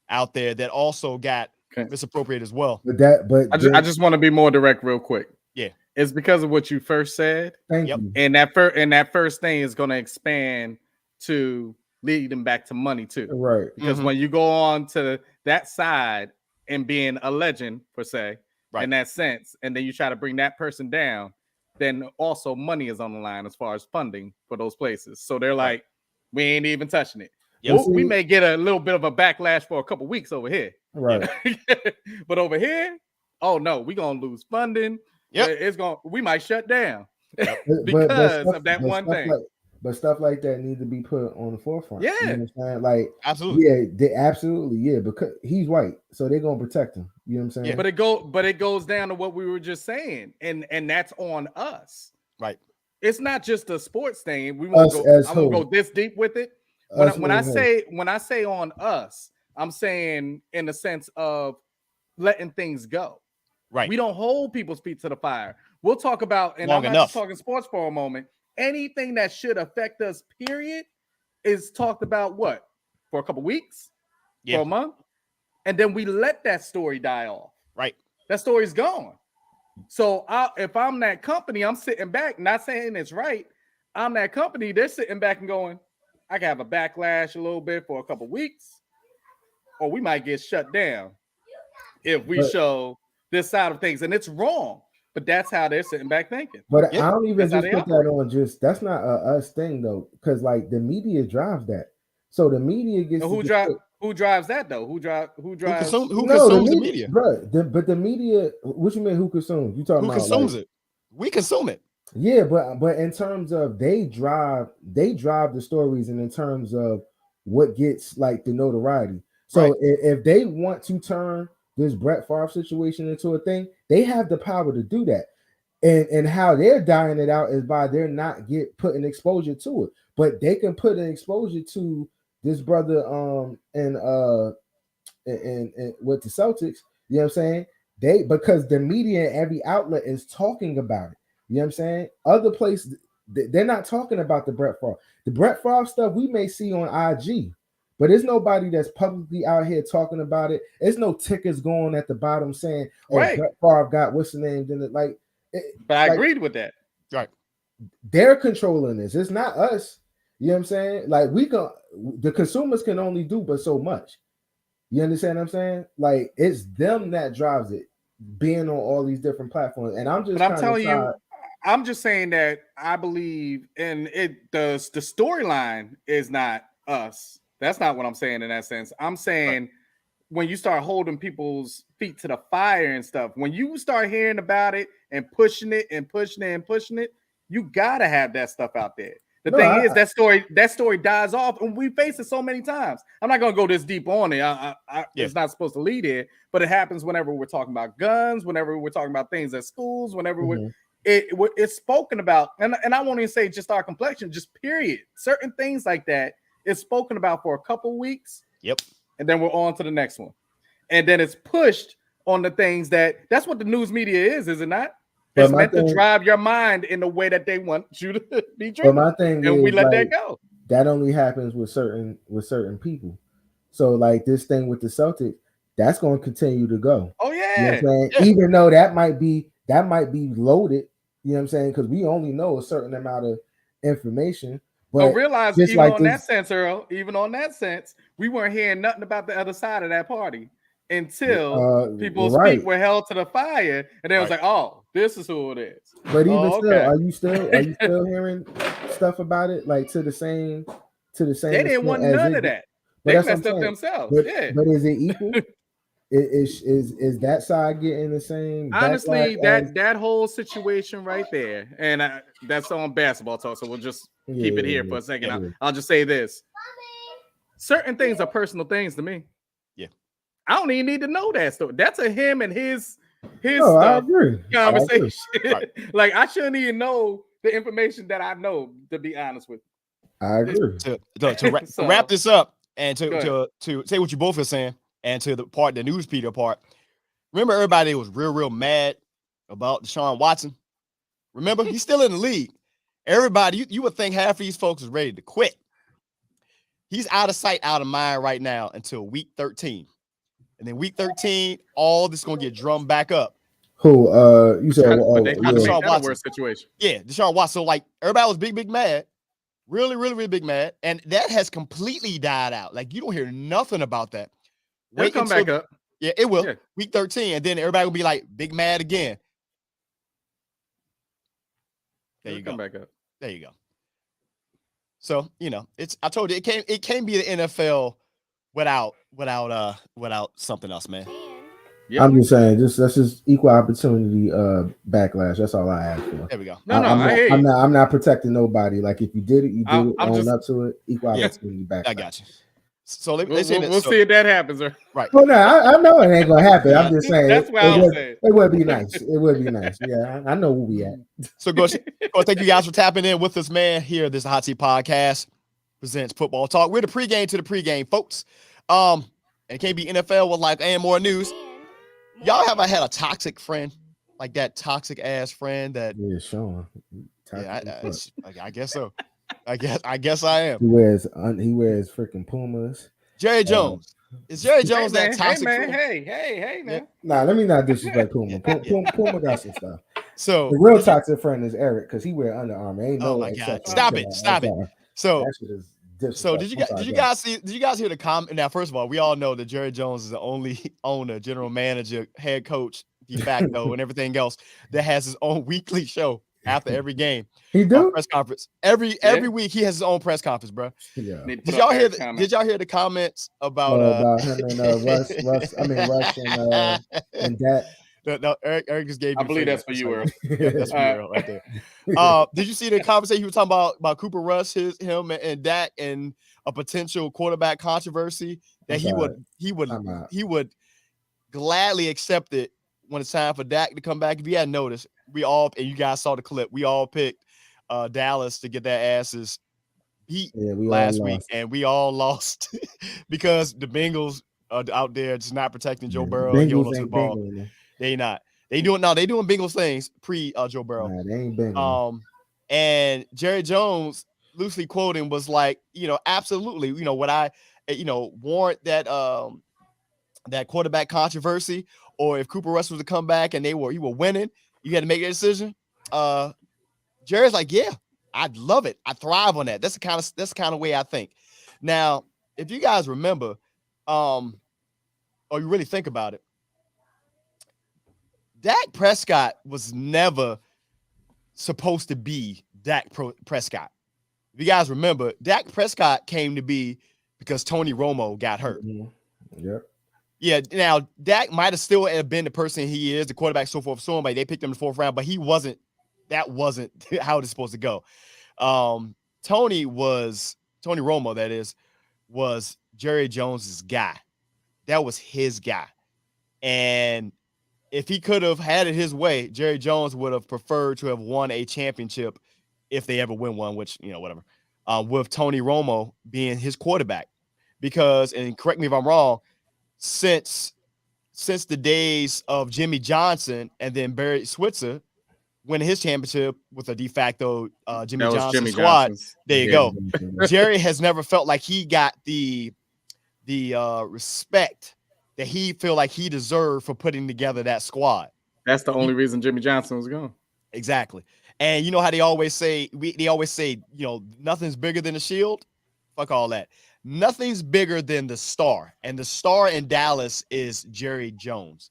out there that also got misappropriated as well. I just want to be more direct real quick. Yeah. It's because of what you first said. Thank you. And that first thing is going to expand to lead them back to money too. Right. Because when you go on to that side and being a legend per se, in that sense, and then you try to bring that person down, then also money is on the line as far as funding for those places. So they're like, we ain't even touching it. Yep. We may get a little bit of a backlash for a couple weeks over here. Right. But over here, oh no, we're gonna lose funding. Yep. We might shut down because of that one thing. But stuff like that need to be put on the forefront. Yeah. You know what I'm saying? Like, absolutely. Yeah, they absolutely, yeah, because he's white, so they're gonna protect him. You know what I'm saying? Yeah. But it goes down to what we were just saying, and that's on us. Right. It's not just a sports thing. We won't go. I won't go this deep with it. When I say on us, I'm saying in the sense of letting things go. Right. We don't hold people's feet to the fire. We'll talk about, and I'm not just talking sports for a moment. Anything that should affect us, period, is talked about for a couple weeks, for a month, and then we let that story die off. Right. That story's gone. So if I'm that company, I'm sitting back, not saying it's right. I'm that company. They're sitting back and going, I can have a backlash a little bit for a couple weeks, or we might get shut down if we But show this side of things. And it's wrong, but that's how they're sitting back thinking. but Yeah. I don't even That's how just they put that operate. on. Just that's not a us thing though, because like the media drives that. So the media gets And to dictate. who drives that though? Who drives Who No, the consumes the media, media? bro. But the media. What you mean? Who consumes? You talking Who about like? consumes it? We consume it. Yeah, but in terms of they drive the stories, and in terms of what gets like the notoriety. So Right. if they want to turn this Brett Favre situation into a thing, they have the power to do that. And how they're dying it out is by they're not putting exposure to it, but they can put an exposure to this brother and with the Celtics. You know what I'm saying? Because the media and every outlet is talking about it. You know what I'm saying? Other places they're not talking about the Brett Favre. The Brett Favre stuff we may see on IG, but there's nobody that's publicly out here talking about it. There's no tickets going at the bottom saying, "Oh, Right. Brett Favre got what's the name?" Then like, But I like agreed with that. Right. they're controlling this. It's not us. You know what I'm saying? Like the consumers can only do but so much. You understand what I'm saying? Like it's them that drives it, being on all these different platforms. And I'm just But I'm kind of telling you, tired. I'm just saying that I believe in it. The storyline is not us. That's not what I'm saying in that sense. I'm saying when you start holding people's feet to the fire and stuff, when you start hearing about it and pushing it and pushing it and pushing it, you gotta have that stuff out there. The No, thing is that story dies off, and we face it so many times. I'm not gonna go this deep on it. It's not supposed to lead it, but it happens whenever we're talking about guns, whenever we're talking about things at schools, whenever it's spoken about, and I won't even say just our complexion, just period. Certain things like that is spoken about for a couple weeks. Yep. And then we're on to the next one. And then it's pushed on the things that's what the news media is it not? But It's my meant to thing- drive your mind in the way that they want you to be But driven. my thing And we is let like that go. that only happens with certain people. So like this thing with the Celtics, that's going to continue to go. Oh You know what yeah. I'm saying? Yeah. Even though that might be loaded, you know what I'm saying? Because we only know a certain amount of information. But But realize just even like on that this, sense, Earl, even on that sense, we weren't hearing nothing about the other side of that party until people's right. feet were held to the fire, and they was Right. like, "Oh, this is who it is." But even Oh, still, okay. are you still hearing stuff about it like to the same They didn't extent want as none it? of that. But They that's what I'm messed up saying. themselves. Yeah. But is it equal? Is that side getting the same Honestly, backlash as that whole situation right there, and that's on basketball talk, so we'll just keep it here for a second. Yeah. I'll just say this: certain things are personal things to me. Yeah. I don't even need to know that story. That's a him and his No, I stuff agree. conversation. Right. Like I shouldn't even know the information that I know. To be honest with you, I agree. To So, wrap this up and go ahead. to say what you both are saying, and to the news media part. Remember, everybody was real mad about Deshaun Watson. Remember, he's still in the league. Everybody, you would think half of these folks is ready to quit. He's out of sight, out of mind right now until week 13. And then week 13, all this going to get drummed back up. Who you said But they trying to Deshaun make that a Watson. worse situation. Yeah, Deshaun Watson. So like everybody was big mad. Really big mad. And that has completely died out. Like you don't hear nothing about that. They'll come back up. Yeah, it will. Yeah. Week 13. And then everybody will be like big mad again. There you go. Come back up. There you go. So, I told you it can't be the NFL without something else, man. Yeah. I'm just saying, that's just equal opportunity backlash. That's all I ask for. There we go. No, I hear you. I'm not protecting nobody. Like if you did it, you did it. I'm Own just- up to it. Equal opportunity backlash. I got you. So We'll see if that happens. Or right. Well, no, I know it ain't gonna happen. I'm just saying. That's what I'm saying. It would be nice. It would be nice. Yeah, I know where we at. So go thank you guys for tapping in with us, man. Here, this Hot Seat Podcast presents Football Talk. We're the pregame to the pregame, folks. And it can't be NFL with like and more news. Y'all ever had a toxic friend, like that toxic ass friend that? Yeah, Shawn. I guess so. I guess I am. He wears freaking Pumas. Jerry Jones. Is Jerry Jones Hey, that man, toxic? hey, man, friend? hey, Yeah. now. Nah, let me not disrespect Puma. Yeah. Puma got some stuff. So The real did you- toxic friend is Eric because he wear Under Armour. Ain't oh no my God! exception Stop to it! that. Stop it! So That shit is So disrespectful. did you guys see? Did you guys hear the comment? Now, first of all, we all know that Jerry Jones is the only owner, general manager, head coach, de facto, and everything else that has his own weekly show after every game. He do? Press conference every week. He has his own press conference, bro. Yeah. Did y'all hear? Did y'all hear the comments about about him and Russ? Russ and that. No, Eric just gave me. I believe that's for you, Earl. Yep, that's for you, Earl, right there. Did you see the conversation he was talking about Cooper Rush, him and Dak, and a potential quarterback controversy that he would gladly accept it when it's time for Dak to come back. If you hadn't noticed, we all, and you guys saw the clip, we all picked Dallas to get their asses beat last week, and we all lost because the Bengals are out there just not protecting Joe Burrow. He holds the ball. They not. They doing Bengals things pre Joe Burrow. Nah, they ain't Bengals. And Jerry Jones, loosely quoting, was like, absolutely, would I, warrant that that quarterback controversy, or if Cooper Rush was to come back and you were winning, you had to make a decision. Jerry's like, yeah, I'd love it. I thrive on that. That's the kind of way I think. Now, if you guys remember, or you really think about it, Dak Prescott was never supposed to be Dak Prescott. If you guys remember, Dak Prescott came to be because Tony Romo got hurt. Mm-hmm. Yep. Yeah. Now, Dak might have still been the person he is, the quarterback, so forth, so on. But they picked him in the 4th round, but he wasn't. That wasn't how it's supposed to go. Tony Romo, that is, was Jerry Jones's guy. That was his guy. And if he could have had it his way, Jerry Jones would have preferred to have won a championship if they ever win one, which, whatever, with Tony Romo being his quarterback. Because, and correct me if I'm wrong, since the days of Jimmy Johnson and then Barry Switzer winning his championship with a de facto Jimmy Johnson squad, there you go. Jerry has never felt like he got the respect that he feel like he deserved for putting together that squad. That's the only reason Jimmy Johnson was gone. Exactly. And you know how they always say, nothing's bigger than the shield? Fuck all that. Nothing's bigger than the star. And the star in Dallas is Jerry Jones.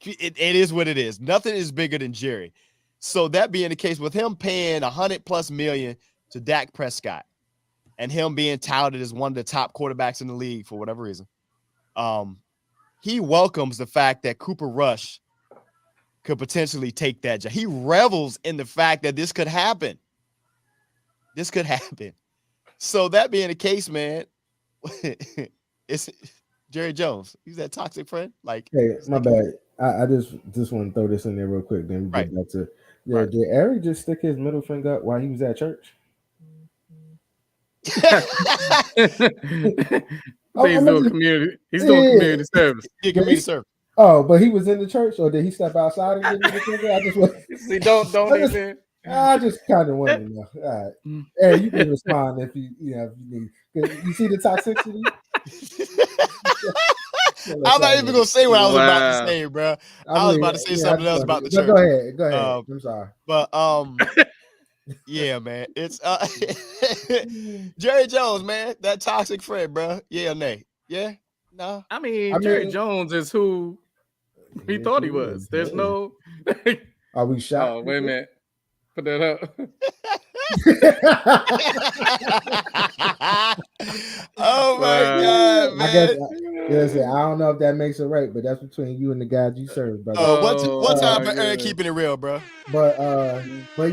It is what it is. Nothing is bigger than Jerry. So that being the case, with him paying $100+ million to Dak Prescott and him being touted as one of the top quarterbacks in the league for whatever reason, he welcomes the fact that Cooper Rush could potentially take that job. He revels in the fact that this could happen. This could happen. So that being the case, man, it's Jerry Jones. He's that toxic friend. Like, hey, my bad. I just want to throw this in there real quick. Then we get back to did Eric just stick his middle finger up while he was at church? He's doing community. He's doing community service. Community service. Oh, but he was in the church, or did he step outside and get middle finger? I just want. See, don't even. I just kind of want to know. All right, Eric, you can respond if you need. You see the toxicity. I'm not even gonna say what I was about to say, bro. I was about to say something else about the church. Go ahead. I'm sorry, but yeah, man, it's Jerry Jones, man, that toxic friend, bro. Yeah or nay? Yeah, no. I mean, Jerry Jones is who he thought he was. There's no. Are we shocked? Oh, wait a minute. Put that up. Oh my God, man. I guess, I don't know if that makes it right, but that's between you and the God you serve, brother. One time for Aaron keeping it real, bro. But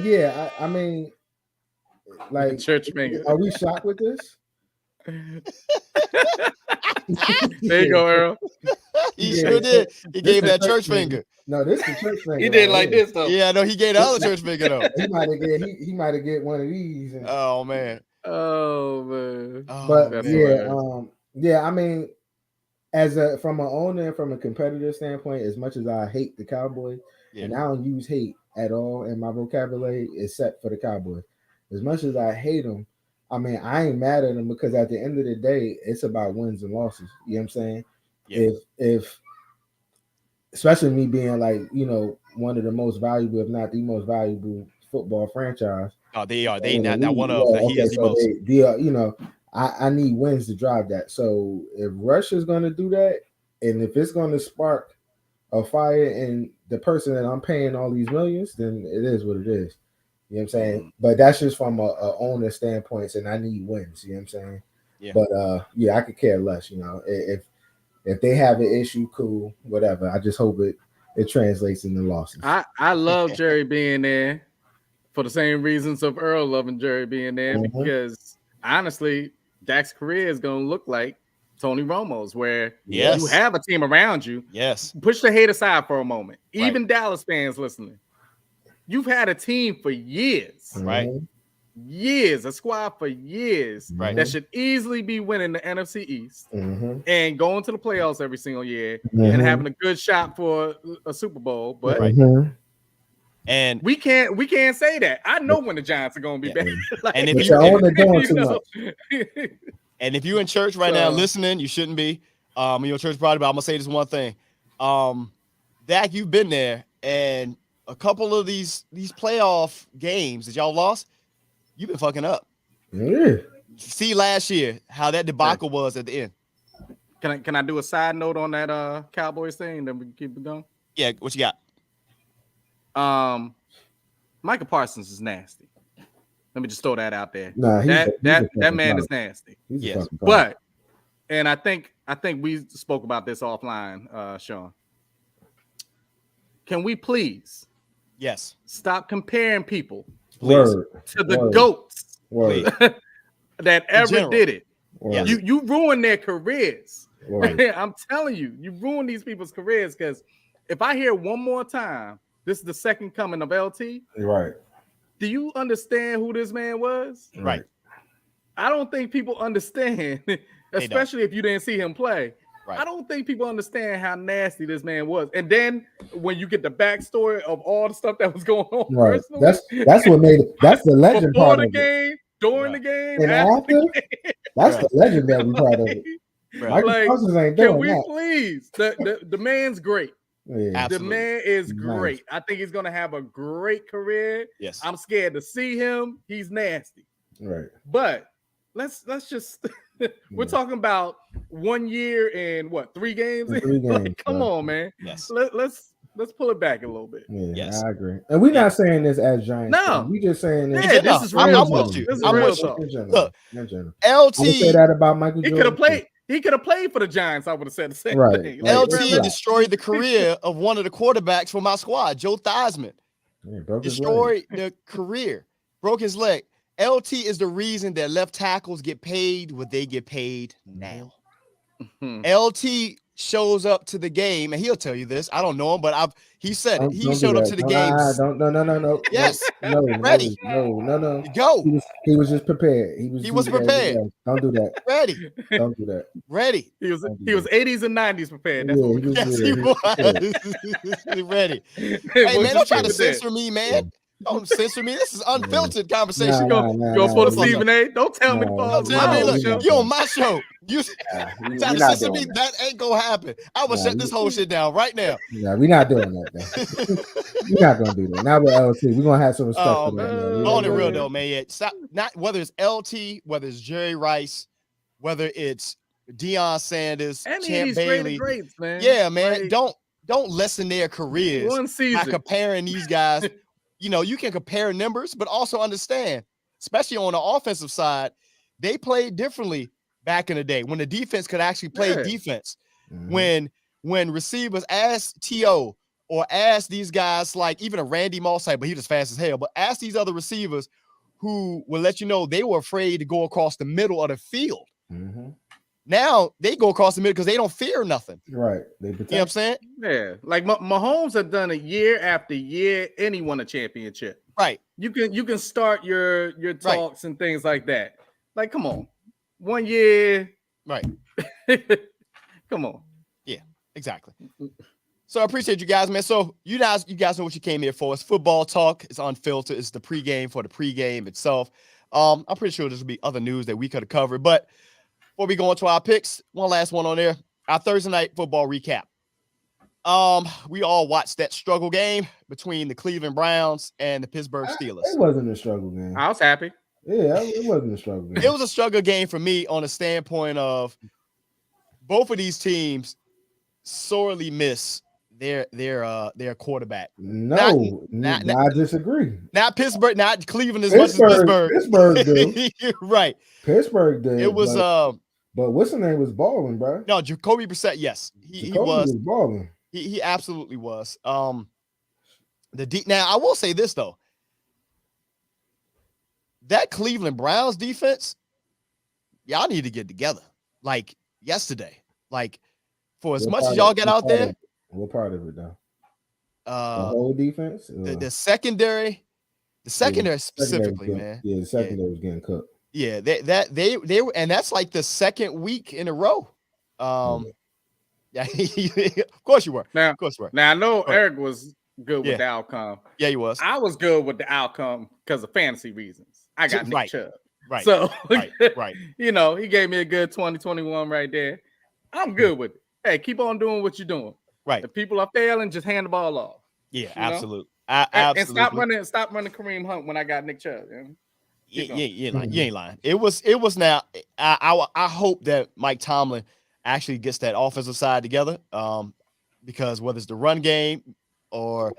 yeah, I mean, like, church finger. Are we shocked with this? There you go, Earl. He sure did. He gave that church finger. No, this is the church finger. He did like this though. Yeah, I know he gave the other church finger though. He might have get one of these. Oh man. But yeah, I mean, from an owner and from a competitor standpoint, as much as I hate the Cowboys, and I don't use hate at all in my vocabulary except for the Cowboys. As much as I hate them, I mean, I ain't mad at them because at the end of the day, it's about wins and losses. You know what I'm saying? Yeah. If especially me being like, one of the most valuable, if not the most valuable football franchise. Oh, they are. They in the not league. one of. Yeah, He okay, is the so most. I need wins to drive that. So if Russia's gonna do that, and if it's gonna spark a fire in the person that I'm paying all these millions, then it is what it is. You know what I'm saying? But that's just from a owner standpoint, and I need wins. You know what I'm saying? Yeah. But I could care less. If they have an issue, cool, whatever. I just hope it translates into losses. I love Jerry being there for the same reasons of Earl loving Jerry being there, because honestly, Dak's career is going to look like Tony Romo's, where you have a team around you. Yes. Push the hate aside for a moment. Right. Even Dallas fans listening. You've had a team for years. Right. Years, a squad for years, right, that should easily be winning the NFC East and going to the playoffs every single year and having a good shot for a Super Bowl. But and we can't say that. I know when the Giants are going to be bad. Like, and if and if you're in church right now listening, you shouldn't be. Your church brought about. I'm gonna say this one thing. Dak, you've been there, and a couple of these playoff games that y'all lost, you've been fucking up. Yeah. See last year how that debacle was at the end. Can I do a side note on that Cowboys thing? Then we can keep it going. Yeah, what you got? Micah Parsons is nasty. Let me just throw that out there. Nah, that man is nasty. Yes, but and I think we spoke about this offline, Shawn. Can we please? Yes. Stop comparing people to the GOATs that ever did it. Yes. You ruined their careers. I'm telling you, you ruined these people's careers, because if I hear one more time, this is the second coming of LT. Right. Do you understand who this man was? Right. I don't think people understand, especially if you didn't see him play. Right. I don't think people understand how nasty this man was. And then when you get the backstory of all the stuff that was going on, personally, that's what made it. That's the legend before part the of game, it. During the game, and after. That's the legendary part of it. Like, can we please? The man's great. Yeah. The man is great. I think he's gonna have a great career. Yes. I'm scared to see him. He's nasty. Right. But let's just we're talking about 1 year and what, 3 games? Like, come on, man. Yes. Let's pull it back a little bit. Yeah, yes. I agree. And we're not saying this as Giants. No, we just saying this. Yeah, this is real. I'm with you. This is I'm real with you. talk. Look, LT. I would say that about Michael Jordan. He could have played for the Giants. I would have said the same thing. Like, LT destroyed the career of one of the quarterbacks for my squad, Joe Theismann. Destroyed the career, broke his leg. LT is the reason that left tackles get paid what they get paid now. LT shows up to the game, and he'll tell you this. I don't know him, but he said it. He showed up to the game. No. Yes. No. Ready. No. Go. He was just prepared. He was prepared. Don't do that. Ready. Don't do that. Ready. He was 80s and 90s prepared. That's what he was. Ready. Hey, man, don't try to censor me, man. Don't censor me. This is unfiltered conversation. Go for the Stephen A. Don't tell me. Don't tell me. Look, you on my show. You try to censor me. That ain't gonna happen. I will shut this whole shit down right now. Yeah, we're not doing that. We're not gonna do that. Now with LT, we're gonna have some respect for that. Man. On the real though, man. Yeah, stop. Not whether it's LT, whether it's Jerry Rice, whether it's Deion Sanders, Champ Bailey. Greats, man. Yeah, man. Like, don't lessen their careers one season by comparing these guys. You can compare numbers, but also understand, especially on the offensive side, they played differently back in the day when the defense could actually play defense. When receivers asked T.O. or asked these guys, like even a Randy Moss type, but he was fast as hell, but ask these other receivers who will let you know they were afraid to go across the middle of the field. Now they go across the middle because they don't fear nothing. Right. You know what I'm saying? Yeah. Like Mahomes have done it year after year, and he won a championship. Right. You can start your talks and things like that. Like, come on. 1 year. Right. Come on. Yeah, exactly. So I appreciate you guys, man. So you guys know what you came here for. It's football talk. It's unfiltered. It's the pregame for the pregame itself. I'm pretty sure there'll be other news that we could have covered. But before we go into our picks, one last one on there. Our Thursday night football recap. We all watched that struggle game between the Cleveland Browns and the Pittsburgh Steelers. It wasn't a struggle game. I was happy. Yeah, it wasn't a struggle game. It was a struggle game for me on the standpoint of both of these teams sorely miss their quarterback. No, I disagree. Not Pittsburgh, not Cleveland as much as Pittsburgh. Pittsburgh did. Right. Pittsburgh did. It was but what's the name was balling, bro? No, Jacoby Brissett, yes. He was balling. He absolutely was. Now I will say this though. That Cleveland Browns defense, y'all need to get together. Like yesterday. Like for as much as y'all get out there. What part of it though? The whole defense? The secondary specifically, man. Yeah, the secondary was getting cooked. Yeah, they were, and that's like the second week in a row. Yeah, of course you were. Now I know Eric was good with the outcome. Yeah, he was. I was good with the outcome because of fantasy reasons. I got Nick Chubb. Right. So right. You know, he gave me a good 2021 right there. I'm good with it. Hey, keep on doing what you're doing. Right. If people are failing, just hand the ball off. Yeah, absolutely. And stop running Kareem Hunt when I got Nick Chubb. You ain't lying. It was now. I hope that Mike Tomlin actually gets that offensive side together. Because whether it's the run game or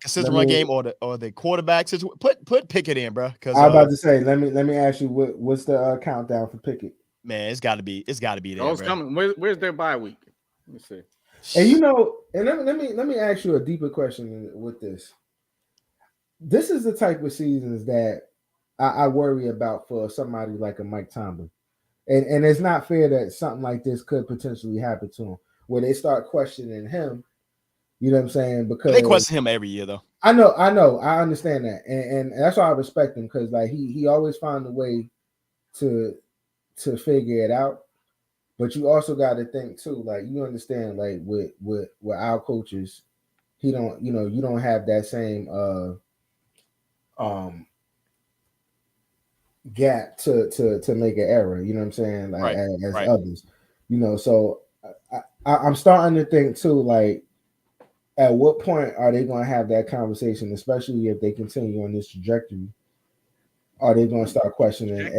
consistent run game or the quarterback situation, put Pickett in, bro. Because I was about to say, let me ask you what's the countdown for Pickett? Man, it's got to be there. Oh, it's coming. Where's their bye week? Let me see. And let me ask you a deeper question with this. This is the type of seasons that I worry about for somebody like a Mike Tomlin. And it's not fair that something like this could potentially happen to him, where they start questioning him. You know what I'm saying? Because they question him every year, though. I know, I understand that, and that's why I respect him, because like he always found a way to figure it out. But you also got to think too, like you understand, like with our coaches, you don't have that same gap to make an error. You know what I'm saying? Like as others, So I'm starting to think too, like at what point are they going to have that conversation, especially if they continue on this trajectory? Are they going to start questioning? Hey,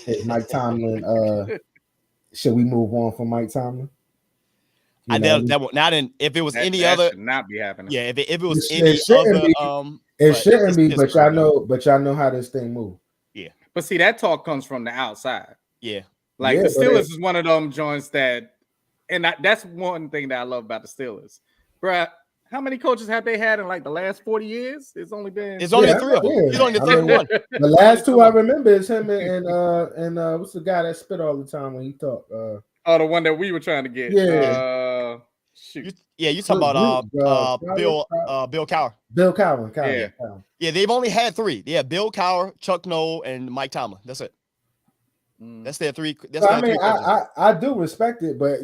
is Mike Tomlin? Should we move on from Mike Tomlin? If it was any other, should not be happening. Yeah, if it was any other, it shouldn't be. But y'all know how this thing moves. Yeah, but see, that talk comes from the outside. Yeah, like the Steelers is one of them joints that, and that's one thing that I love about the Steelers, bruh. How many coaches have they had in like the last 40 years? It's only three of them. He's only the third one. The last two I remember is him and what's the guy that spit all the time when he talked? The one that we were trying to get. Yeah. You talking about Bill Cowher. Bill Cowher. Yeah, they've only had three. Yeah, Bill Cowher, Chuck Noll, and Mike Tomlin. That's it. That's their three. I do respect it, but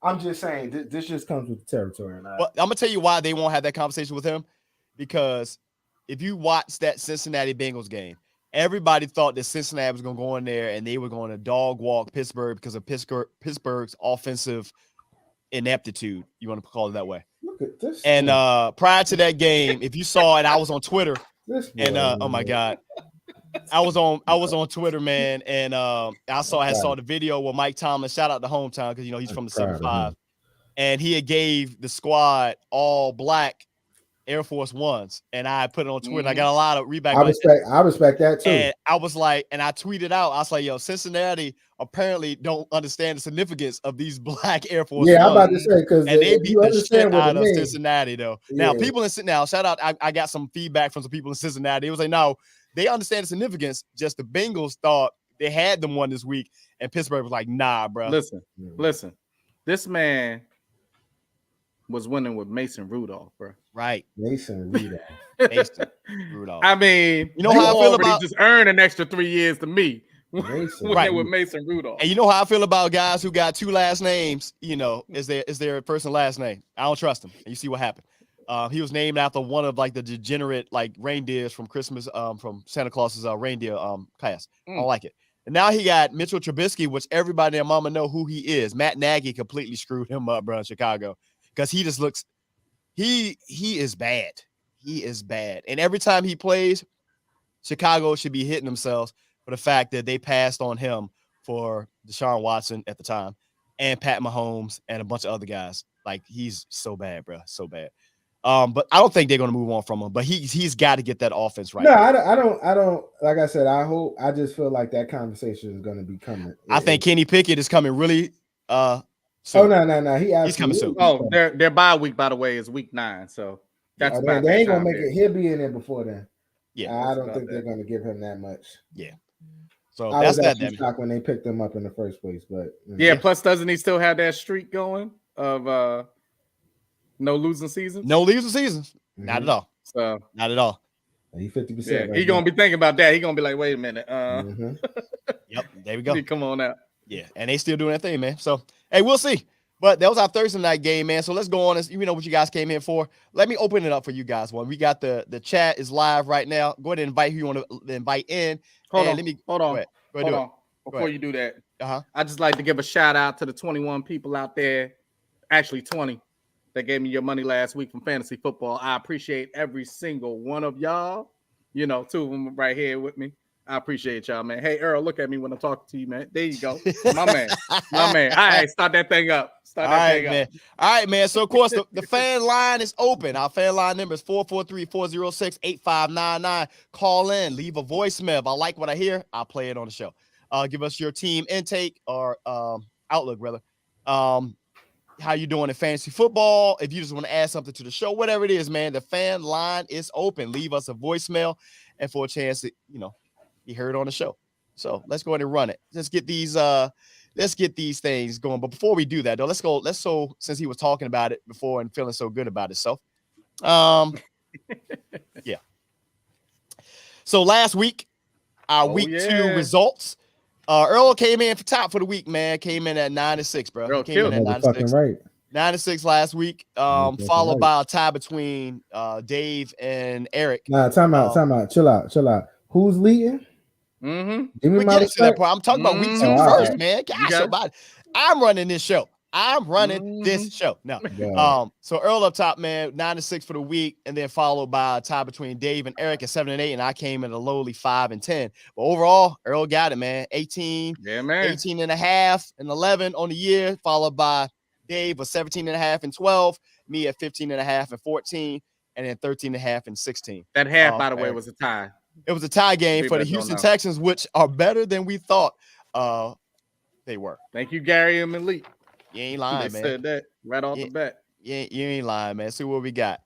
I'm just saying this just comes with the territory. Well, I'm gonna tell you why they won't have that conversation with him, because if you watch that Cincinnati Bengals game, everybody thought that Cincinnati was gonna go in there and they were going to dog walk Pittsburgh because of Pittsburgh's offensive ineptitude. You want to call it that way? Look at this. And prior to that game, if you saw it, I was on Twitter, oh my God. I was on Twitter, man, and I saw the video where Mike Tomlin, shout out to Hometown, because he's from the 7-5, and he had gave the squad all black Air Force Ones, and I put it on Twitter. And I got a lot of reback. I respect that too. And I was like, and I tweeted out, I was like, yo, Cincinnati apparently don't understand the significance of these black Air Force Ones. I'm about to say, because and they beat the shit out of Cincinnati, though. Now, people in shout out, I got some feedback from some people in Cincinnati. It was like, no, they understand the significance. Just the Bengals thought they had them one this week, and Pittsburgh was like, nah, bro. Listen. This man was winning with Mason Rudolph, bro. Right. Mason Rudolph. I mean, you know how I feel about just earn an extra 3 years to me. Mason. Right. With Mason Rudolph. And you know how I feel about guys who got two last names, is their first and last name. I don't trust them. And you see what happened. He was named after one of like the degenerate like reindeers from Christmas, from Santa Claus's reindeer class. I don't like it. And now he got Mitchell Trubisky, which everybody and mama know who he is. Matt Nagy completely screwed him up, bro, in Chicago, because he just looks. He is bad. He is bad, and every time he plays, Chicago should be hitting themselves for the fact that they passed on him for Deshaun Watson at the time, and Pat Mahomes and a bunch of other guys. Like, he's so bad, bro, so bad. But I don't think they're going to move on from him. But he's got to get that offense right. No, I don't. Like I said, I just feel like that conversation is going to be coming. I think Kenny Pickett is coming really. Soon. Oh no, he's coming soon. Oh, their bye week, by the way, is week 9. So that's they ain't going to make it. He'll be in there before then. Yeah, I don't think they're going to give him that much. Yeah. So I that's was that. Actually shocked when they picked him up in the first place, but yeah. Plus, doesn't he still have that streak going of no losing seasons? No losing seasons. Mm-hmm. Not at all. So not at all. He 50%. Yeah, right, he gonna be thinking about that. He gonna be like, wait a minute. Yep, there we go. Come on out. Yeah, and they still doing that thing, man. So hey, we'll see. But that was our Thursday night game, man. So let's go on. You know what you guys came in for. Let me open it up for you guys. One, we got the chat is live right now. Go ahead and invite who you want to invite in. Hold on. Before you do that, I just like to give a shout out to the 21 people out there, actually 20, that gave me your money last week from fantasy football. I appreciate every single one of y'all. You know, 2 of them right here with me. I appreciate y'all, man. Hey, Earl, look at me when I'm talking to you, man. There you go. My man. All right, start that thing up. All right, man. So, of course, the fan line is open. Our fan line number is 443-406-8599. Call in. Leave a voicemail. If I like what I hear, I'll play it on the show. Give us your team intake or outlook, brother. How you doing in fantasy football? If you just want to add something to the show, whatever it is, man, the fan line is open. Leave us a voicemail and for a chance to, be heard on the show. So let's go ahead and run it. Let's get these things going. But before we do that, though, since he was talking about it before and feeling so good about himself. Yeah. So last week, our week 2 results. Earl came in for top for the week, man. Came in at 9-6, bro. Earl came in at 9-6. Right. 9-6 last week. Followed by a tie between Dave and Eric. Nah, time out. Chill out. Who's leading? Mm-hmm. Give me my that part. I'm talking about week 2 first, man. Gosh, I'm running this show. This show. No. Yeah. So Earl up top, man, 9-6 for the week, and then followed by a tie between Dave and Eric at 7-8, and I came in a lowly 5-10. But overall, Earl got it, man. 18, 18 and a half and 11 on the year, followed by Dave with 17 and a half and 12, me at 15 and a half and 14, and then 13 and a half and 16. That half, by the way, was a tie. It was a tie game for the Houston Texans, which are better than we thought they were. Thank you, Gary and Malik. You ain't lying, man. Said that right off the bat. You ain't lying, man. See what we got.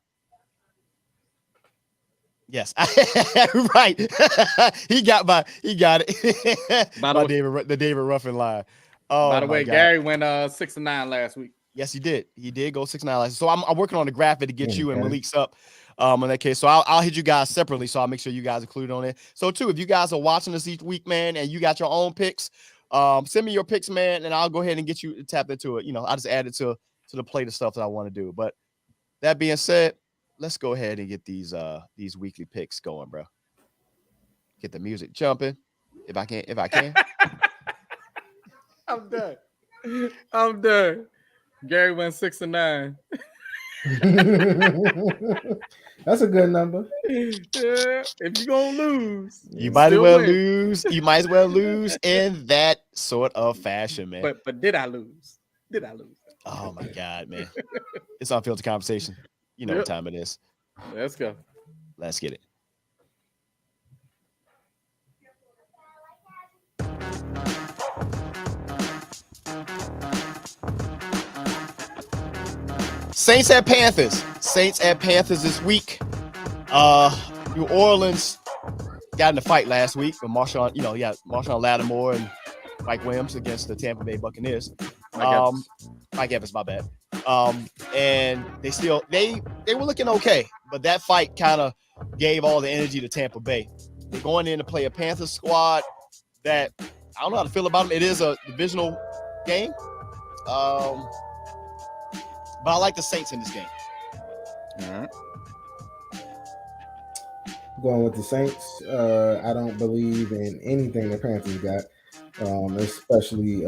Yes, right. he got it. The David Ruffin line. Oh, by the way, God. Gary went 6-9 last week. Yes, he did. He did go 6-9 last week. So I'm working on the graphic to get you and Malik's up. In that case, so I'll hit you guys separately, so I'll make sure you guys include on it. So too, if you guys are watching this each week, man, and you got your own picks, send me your picks, man, and I'll go ahead and get you tapped into it. I just add it to the plate of stuff that I want to do. But that being said, let's go ahead and get these weekly picks going, bro. Get the music jumping, if I can. I'm done. Gary went 6-9. That's a good number. Yeah, if you're gonna lose, you might as well lose. You might as well lose in that sort of fashion, man. But did I lose? Oh my God, man! It's unfiltered conversation. You know what time it is. Let's go. Let's get it. Saints at Panthers this week. New Orleans got in a fight last week with Marshawn, Marshawn Lattimore and Mike Williams against the Tampa Bay Buccaneers. Mike Evans, my bad. And they were looking okay, but that fight kind of gave all the energy to Tampa Bay. They're going in to play a Panthers squad that I don't know how to feel about them. It is a divisional game. But I like the Saints in this game. All right. Going with the Saints. I don't believe in anything the Panthers got, especially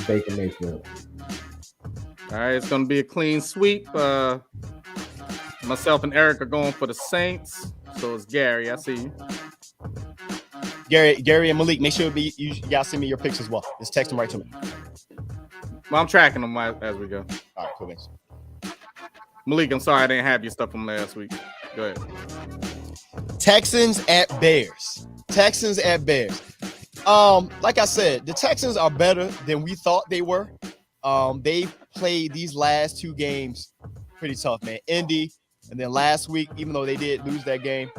Baker Mayfield. All right, it's going to be a clean sweep. Myself and Eric are going for the Saints. So it's Gary. I see you. Gary and Malik, make sure you guys send me your picks as well. Just text them right to me. Well, I'm tracking them as we go. All right, cool. Thanks. Malik, I'm sorry I didn't have your stuff from last week. Go ahead. Texans at Bears. Texans at Bears. Like I said, the Texans are better than we thought they were. They played these last two games pretty tough, man. Indy, and then last week, even though they did lose that game,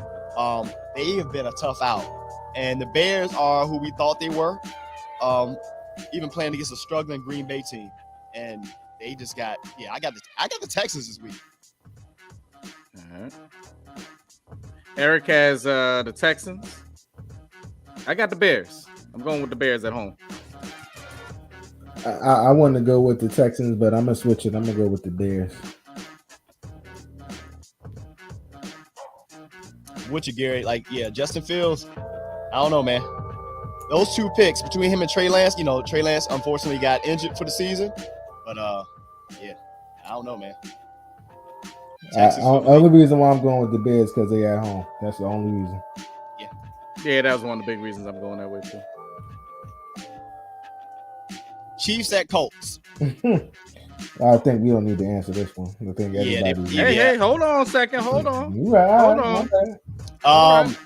they have been a tough out. And the Bears are who we thought they were, even playing against a struggling Green Bay team. And they just got, I got the Texans this week. All right. Eric has the Texans. I got the Bears. I'm going with the Bears at home. I want to go with the Texans, but I'm gonna switch it. I'm gonna go with the Bears. With you, Gary. Justin Fields. I don't know, man. Those two picks between him and Trey Lance. Trey Lance unfortunately got injured for the season, but I don't know, man. Only reason why I'm going with the Bears because they at home. That's the only reason. Yeah, that was one of the big reasons I'm going that way too. Chiefs at Colts. I think we don't need to answer this one. I think everybody. Hey, hold on a second. Hold on. Hold on.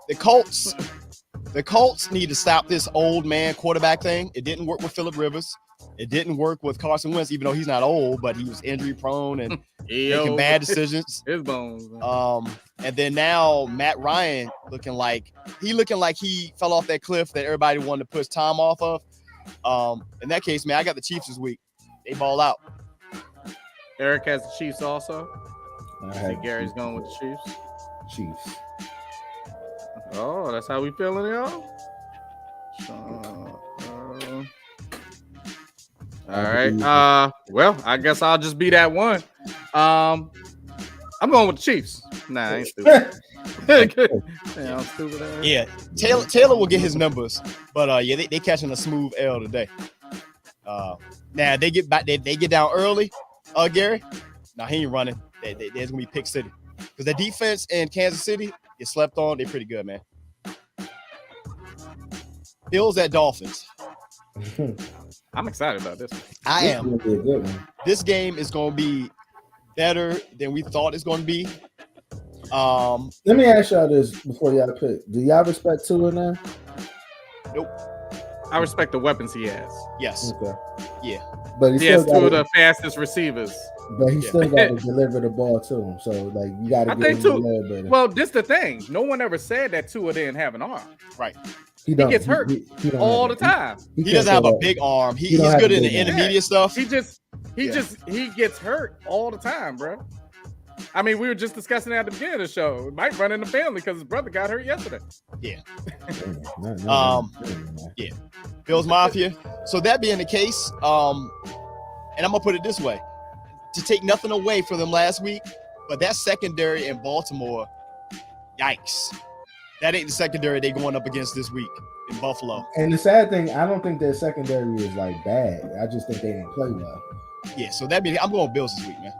The Colts need to stop this old man quarterback thing. It didn't work with Phillip Rivers. It didn't work with Carson Wentz, even though he's not old, but he was injury prone and making bad decisions. His bones. Man. And then now Matt Ryan looking like he fell off that cliff that everybody wanted to push Tom off of. In that case, man, I got the Chiefs this week. They ball out. Eric has the Chiefs also. I think Gary's going with the Chiefs. Chiefs. Oh, that's how we feeling, y'all. All right. Well, I guess I'll just be that one. I'm going with the Chiefs. Nah, I ain't stupid. I'm stupid. Yeah, Taylor will get his numbers, but they catching a smooth L today. Now they get back. They get down early. Gary. Now he ain't running. There's gonna be pick city because the defense in Kansas City is slept on. They're pretty good, man. Bills at Dolphins. I'm excited about this one. I am. This game is going to be better than we thought it's going to be. Let me ask y'all this before y'all pick. Do y'all respect Tua now? Nope. I respect the weapons he has. Yes. Okay. Yeah. But he has two of the fastest receivers. But he still got to deliver the ball to him. So, you got to get him a little bit. Well, this the thing. No one ever said that Tua didn't have an arm. Right. He gets hurt all the time. He doesn't have a big arm. He's good in the intermediate stuff. He gets hurt all the time, bro. I mean, we were just discussing that at the beginning of the show. It might run in the family because his brother got hurt yesterday. Yeah. Yeah. Bills Mafia. So that being the case, and I'm gonna put it this way, to take nothing away from them last week, but that secondary in Baltimore, yikes. That ain't the secondary they going up against this week in Buffalo. And the sad thing, I don't think their secondary is bad. I just think they didn't play well. Yeah, so that means I'm going Bills this week, man.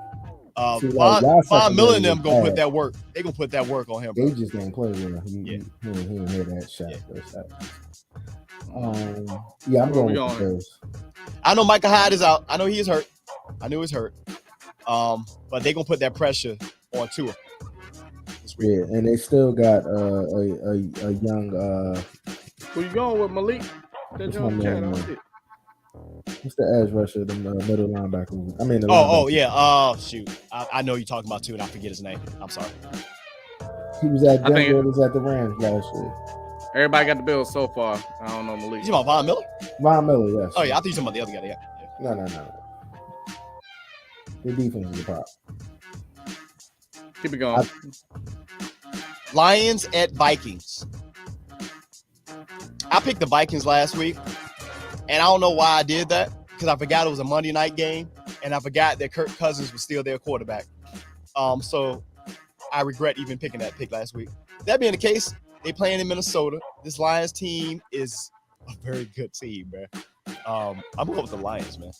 Von Miller and them gonna put that work. They gonna put that work on him. They just didn't play well. He didn't hit that shot. I'm going with the Bills. I know Micah Hyde is out. I know he is hurt. I knew he's hurt. But they gonna put that pressure on Tua. Yeah, and they still got a young. Who you going with, Malik? What's the edge rusher, the middle linebacker? I mean, yeah. Oh, shoot. I know you're talking about too, and I forget his name. I'm sorry. He was at Denver. He was at the Rams last year. Everybody got the Bills so far. I don't know Malik. You talking about Von Miller? Von Miller, yes. Oh yeah, I thought you were talking about the other guy. Yeah. No. The defense is a problem. Keep it going. Lions at Vikings. I picked the Vikings last week, and I don't know why I did that because I forgot it was a Monday night game, and I forgot that Kirk Cousins was still their quarterback. So I regret even picking that pick last week. That being the case, they playing in Minnesota. This Lions team is a very good team, man. I'm going with the Lions, man.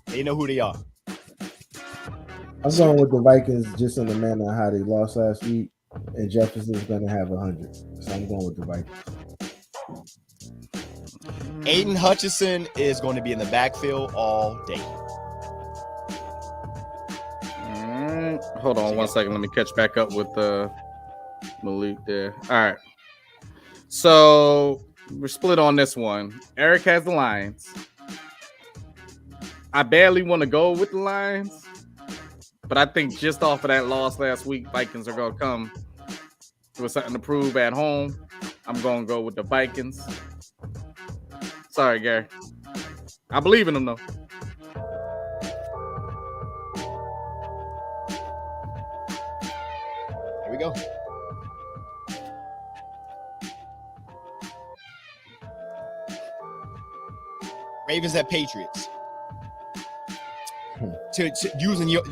They know who they are. I'm going with the Vikings just in the manner of how they lost last week, and Jefferson's going to have 100. So I'm going with the Vikings. Aiden Hutchinson is going to be in the backfield all day. Hold on 1 second. Let me catch back up with Malik there. All right. So we're split on this one. Eric has the Lions. I barely want to go with the Lions, but I think just off of that loss last week, Vikings are going to come with something to prove at home. I'm going to go with the Vikings. Sorry, Gary. I believe in them, though. Here we go. Ravens at Patriots. To using your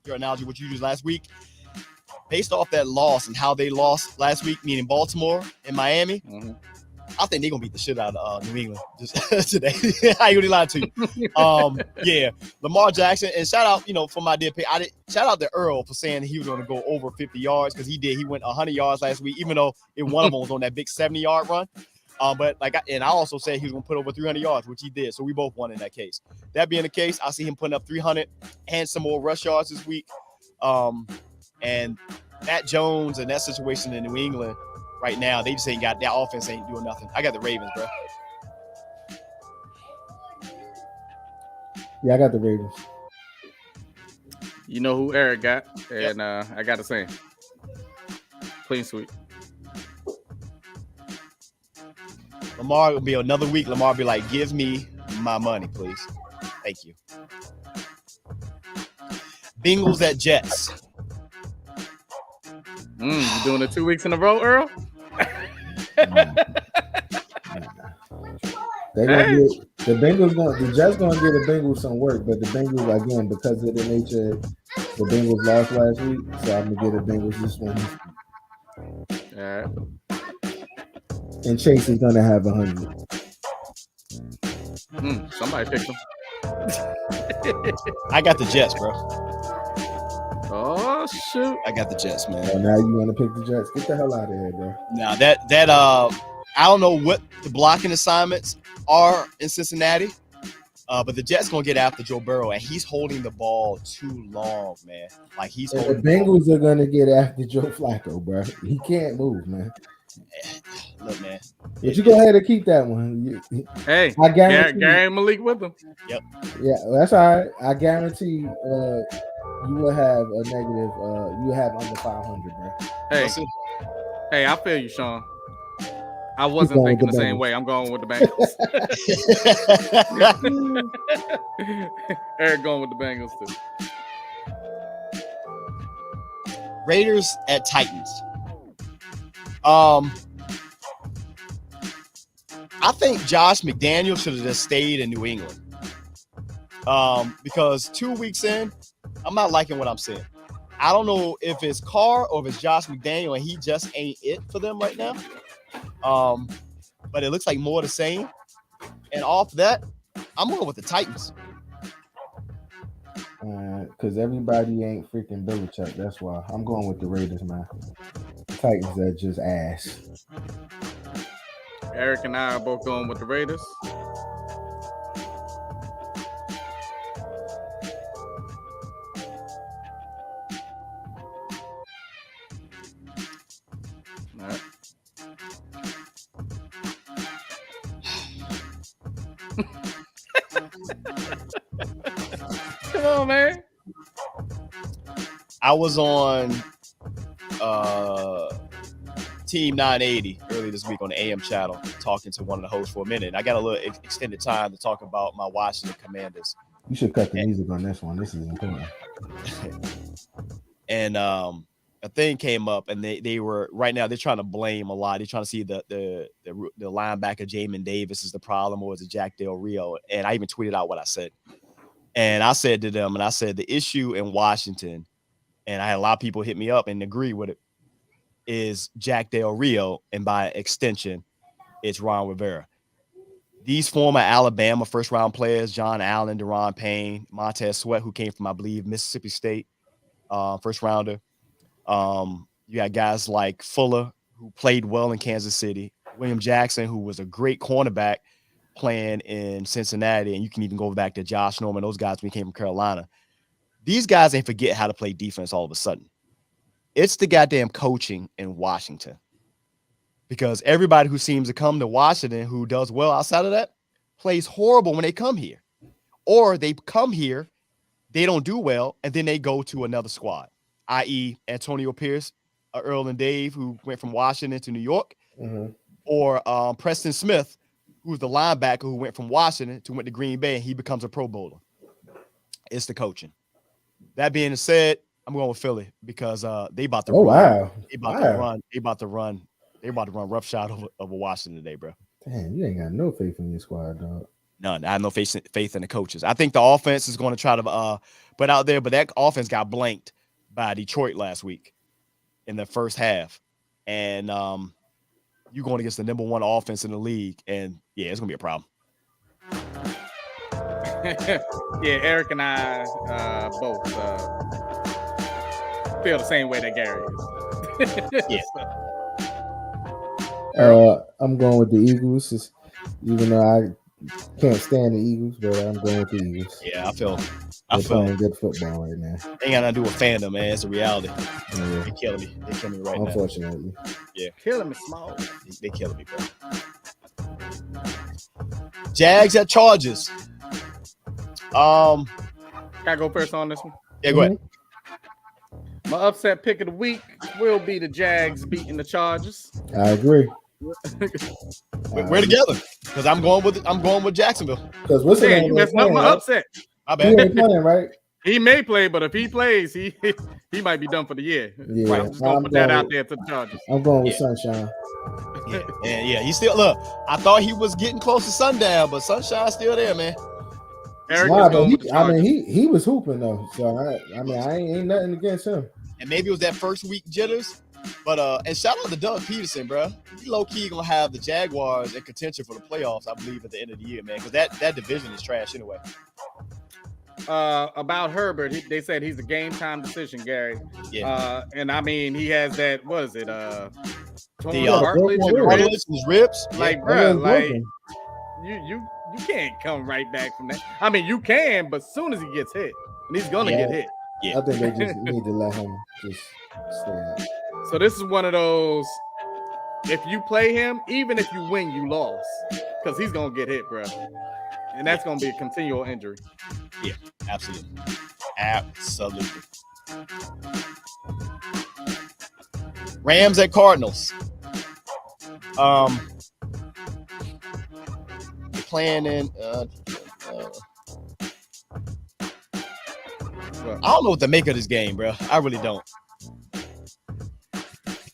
analogy, what you used last week, based off that loss and how they lost last week, meaning Baltimore and Miami, I think they're gonna beat the shit out of New England just today. I ain't gonna lie to you. Yeah, Lamar Jackson, and shout out, for my dear pick. Shout out to Earl for saying he was gonna go over 50 yards because he did. He went 100 yards last week, even though one of them was on that big 70-yard run. But I also said he was gonna put over 300 yards, which he did. So we both won in that case. That being the case, I see him putting up 300 and some more rush yards this week. And Matt Jones and that situation in New England right now, they just ain't got that offense ain't doing nothing. I got the Ravens, bro. Yeah, I got the Ravens. You know who Eric got, and I got the same. Clean sweep. Lamar will be another week. Lamar will be like, give me my money, please. Thank you. Bengals at Jets. You doing it 2 weeks in a row, Earl? They're gonna get the Jets gonna get the Bengals some work, but the Bengals again, because of the nature the Bengals lost last week, so I'm gonna get the Bengals this one. All right. And Chase is gonna have 100. Somebody picked him. I got the Jets, bro. Oh shoot! I got the Jets, man. Oh, now you want to pick the Jets? Get the hell out of here, bro. Now that I don't know what the blocking assignments are in Cincinnati, but the Jets gonna get after Joe Burrow, and he's holding the ball too long, man. Like he's and holding. The Bengals are gonna get after Joe Flacco, bro. He can't move, man. Look, man. But you go ahead and keep that one. Hey, I guarantee Gary Malik with him. Yep. Yeah, that's all right. I guarantee you will have a negative. You have under 500, bro. Hey, I feel you, Shawn. I wasn't thinking the same way. I'm going with the Bengals. Eric going with the Bengals too. Raiders at Titans. I think Josh McDaniels should have just stayed in New England. Because 2 weeks in, I'm not liking what I'm seeing. I don't know if it's Carr or if it's Josh McDaniel, and he just ain't it for them right now. But it looks like more the same. And off that, I'm going with the Titans. Because everybody ain't freaking Belichick. That's why I'm going with the Raiders, man. Titans are just ass. Eric and I are both going with the Raiders. All right. Come on, man. I was on Team 980 early this week on the AM channel, talking to one of the hosts for a minute. I got a little extended time to talk about my Washington Commanders. You should cut the music on this one. This is important. And a thing came up, and they were right now. They're trying to blame a lot. They're trying to see the linebacker Jamin Davis is the problem, or is it Jack Del Rio? And I even tweeted out what I said. And I said to them, and I said the issue in Washington, and I had a lot of people hit me up and agree with it, is Jack Del Rio, and by extension, it's Ron Rivera. These former Alabama first-round players, John Allen, Deron Payne, Montez Sweat, who came from, I believe, Mississippi State, first-rounder. You got guys like Fuller, who played well in Kansas City, William Jackson, who was a great cornerback playing in Cincinnati, and you can even go back to Josh Norman, those guys when he came from Carolina. These guys ain't forget how to play defense all of a sudden. It's the goddamn coaching in Washington. Because everybody who seems to come to Washington who does well outside of that plays horrible when they come here. Or they come here, they don't do well, and then they go to another squad, i.e. Antonio Pierce, Earl and Dave, who went from Washington to New York, or Preston Smith, who's the linebacker who went from Washington went to Green Bay, and he becomes a Pro Bowler. It's the coaching. That being said, I'm going with Philly because they about to run. Wow. They about to run roughshod over Washington today, bro. Damn, you ain't got no faith in your squad, dog. None. I have no faith in the coaches. I think the offense is going to try to put out there, but that offense got blanked by Detroit last week in the first half. And you're going against the number one offense in the league, and yeah, it's going to be a problem. Yeah, Eric and I both feel the same way that Gary is. Yeah. I'm going with the Eagles, even though I can't stand the Eagles, but I'm going with the Eagles. Yeah, I feel playing good football right now. Ain't got nothing to do with fandom, man. It's a reality. Yeah. They killing me. They killing me right now. Unfortunately. Yeah, Killing me small. they killing me, bro. Jags at Chargers. Can I go first on this one? Yeah, go ahead. My upset pick of the week will be the Jags beating the Chargers. I agree. We're together because I'm going with Jacksonville. Because what's Damn, you messing up my upset. My He bad. ain't playing, right? He may play, but if he plays, he might be done for the year. Yeah, I'm just gonna put that out there to the Chargers. I'm going with Sunshine. Yeah. He still look. I thought he was getting close to sundown, but Sunshine's still there, man. Eric Nah, is going with the I Chargers. mean, he was hooping though. So I ain't nothing against him. And maybe it was that first week jitters. But and shout out to Doug Peterson, bro. He low key gonna have the Jaguars in contention for the playoffs, I believe, at the end of the year, man. Because that division is trash anyway. About Herbert, they said he's a game time decision, Gary. Yeah. And I mean, he has that. What is it? The cartilage in the ribs. cartilage in his ribs. Like, bro, like you can't come right back from that. I mean, you can, but as soon as he gets hit, and he's gonna get hit. Yeah. I think they just need to let him just stay out. So this is one of those. If you play him, even if you win, you lost because he's gonna get hit, bro, and that's gonna be a continual injury. Yeah, absolutely. Rams at Cardinals. Playing in. I don't know what to make of this game, bro. I really don't.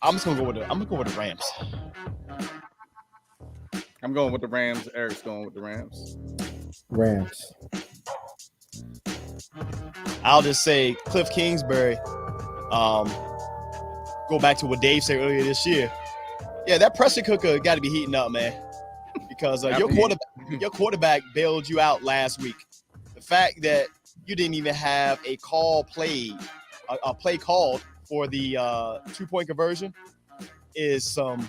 I'm just gonna go with the Rams. I'm going with the Rams. Eric's going with the Rams. Rams. I'll just say Cliff Kingsbury. Go back to what Dave said earlier this year. Yeah, that pressure cooker got to be heating up, man. Because your quarterback bailed you out last week. The fact that you didn't even have a play called for the 2-point conversion is some.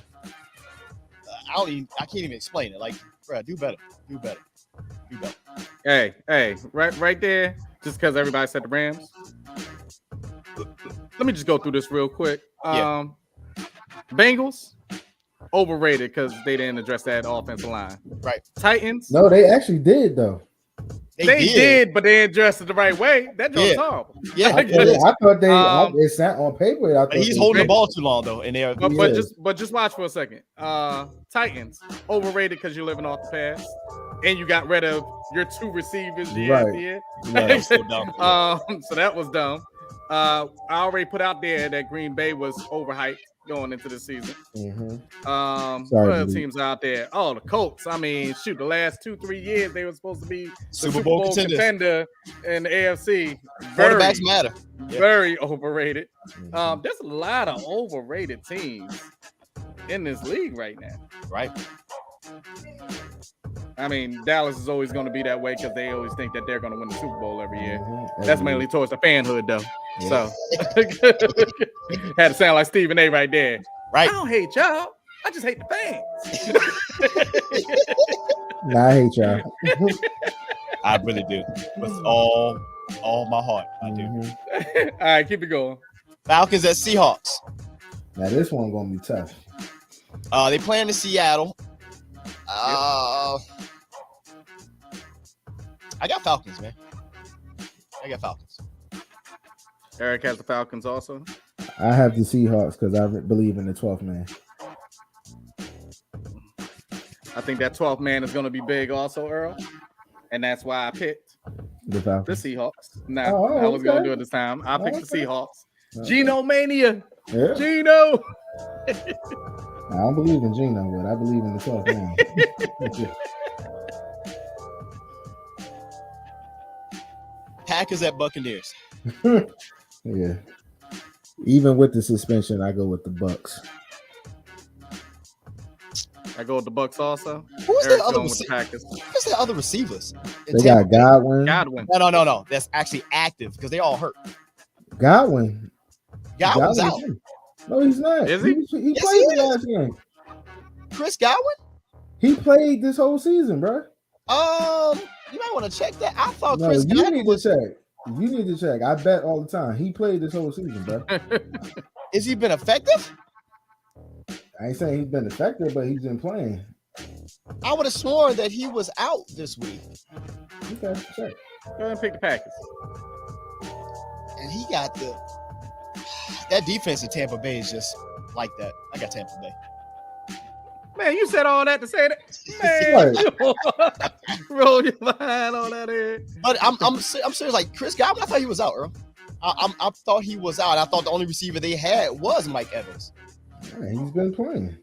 I can't even explain it. Like, bro, do better. Hey, right there. Just because everybody said the Rams. Let me just go through this real quick. Bengals overrated because they didn't address that offensive line. Right. Titans. No, they actually did though. They did, but they addressed it the right way. That was horrible. Yeah, I thought they it sat on paper. I thought he's holding the ball too long though, and they're but just watch for a second. Titans overrated because you're living off the pass, and you got rid of your two receivers year after year. Right. So dumb. So that was dumb. I already put out there that Green Bay was overhyped. going into the season. Sorry, What other Malik. teams out there? Oh, the Colts. I mean, shoot, the last 2-3 years they were supposed to be the Super Super Bowl Bowl contenders. contender in the AFC. Quarterbacks matter. Yeah. Very overrated. There's a lot of overrated teams in this league right now. Right. I mean, Dallas is always going to be that way because they always think that they're going to win the Super Bowl every year. Every That's year. mainly towards the fanhood, though. Yeah. So had to sound like Stephen A. right there. Right. I don't hate y'all. I just hate the fans. Nah, I hate y'all. I really do. With all my heart, I do. Mhm. All right, keep it going. Falcons at Seahawks. Now this one gonna be tough. They playing in Seattle. I got Falcons, man. I got Falcons. Eric has the Falcons also. I have the Seahawks because I believe in the 12th man. I think that 12th man is going to be big also, Earl. And that's why I picked The the Falcons. Seahawks. Now, Oh, I was going to okay. do it this time. I picked the Okay. Seahawks. Okay. Geno Mania. Yeah. Geno. I don't believe in Geno, but I believe in the 12th man. Packers at Buccaneers. Yeah. Even with the suspension, I go with the Bucks. I go with the Bucks also. Who's Eric's the other going with the Packers. Who's the other receivers? in They Tampa got Bay? Godwin. Godwin. No. That's actually active because they all hurt. Godwin. Godwin's out. Godwin. No, he's not. Is he? He Yes, played he the is. last game. Chris Godwin? He played this whole season, bro. You might want to check that. I thought No, Chris you Godwin need to was. check. You need to check. I bet all the time. He played this whole season, bro. Is he been effective? I ain't saying he's been effective, but he's been playing. I would have sworn that he was out this week, Okay, check. Go ahead and pick the Packers. and he got that defense in Tampa Bay is just like that. I got Tampa Bay. Man, you said all that to say that. Man, roll your behind on that here. But I'm serious. Like Chris Godwin, I thought he was out, Earl. I thought he was out. I thought the only receiver they had was Mike Evans. Yeah, he's been playing.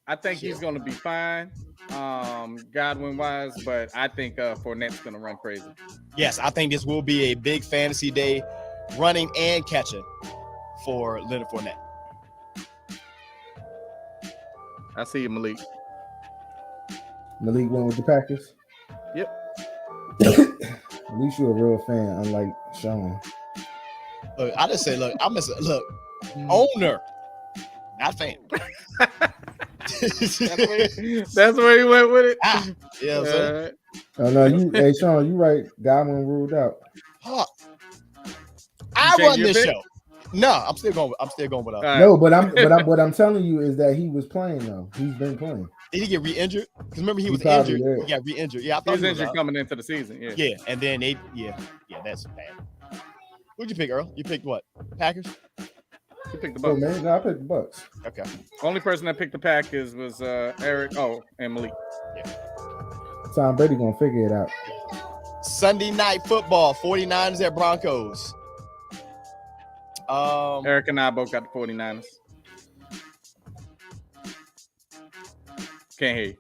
I think he's going to be fine, Godwin wise, but I think Fournette's going to run crazy. Yes, I think this will be a big fantasy day, running and catching for Leonard Fournette. I see you, Malik. Malik went with the Packers. Yep. At least you're a real fan, unlike Shawn. Look, I just say, look, owner, not fan. That's where he went with it. Yeah, I'm saying. Oh no, hey Shawn, you right. Godwin ruled out. Huh. I change run your this pick? show. No, I'm still going with All right. No, but what I'm telling you is that he was playing though. He's been playing. Did he get re-injured? Because remember he was probably injured. did. He got re-injured. Yeah, I He thought was he was injured out. coming into the season. Yeah. Yeah, and then that's bad. Who'd you pick, Earl? You picked what? Packers? He picked the Oh Bucks. man, no, I picked the Bucks. Okay. Only person that picked the Packers was Eric. Oh, and Malik. Tom Brady gonna figure it out. Sunday night football, 49ers at Broncos. Eric and I both got the 49ers. Can't hear you.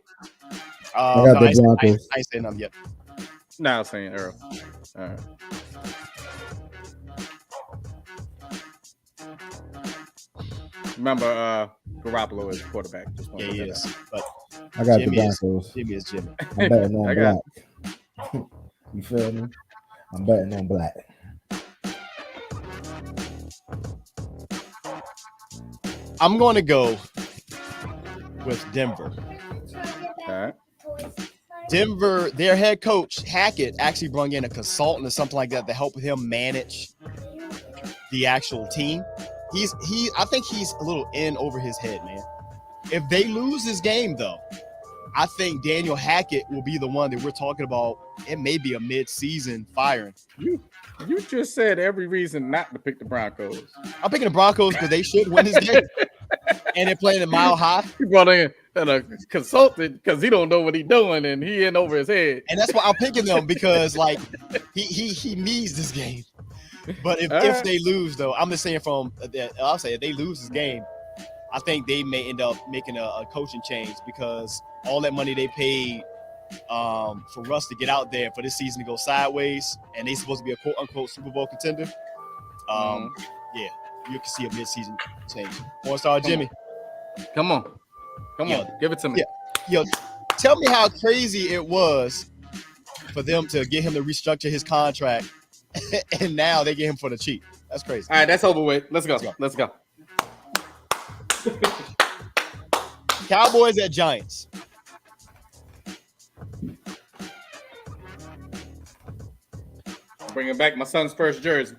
I got the I ain't Broncos. saying nothing yet. Now I'm saying Earl. All right. Remember, Garoppolo is quarterback. Just Yeah, he is. But I got Jimmy the is- Broncos. Jimmy is Jimmy. I'm betting on I got black. You feel me? I'm betting on black. I'm going to go with Denver. All right. Denver, their head coach Hackett actually brought in a consultant or something like that to help him manage the actual team. I think he's a little in over his head, man. If they lose this game, though, I think Daniel Hackett will be the one that we're talking about. It may be a mid-season firing. You just said every reason not to pick the Broncos. I'm picking the Broncos because they should win this game, and they're playing a mile high. He brought in a consultant because he don't know what he's doing and he in over his head. And that's why I'm picking them because, like, he needs this game. But if they lose, though, I'm just saying I'll say if they lose this game, I think they may end up making a coaching change because all that money they paid for Russ to get out there for this season to go sideways, and they supposed to be a quote unquote Super Bowl contender. Yeah, you can see a midseason change. Four-star Jimmy. Come on, give it to me. Yo, tell me how crazy it was for them to get him to restructure his contract, and now they get him for the cheap. That's crazy. All right, that's over with. Let's go. Cowboys at Giants. Bringing back my son's first jersey.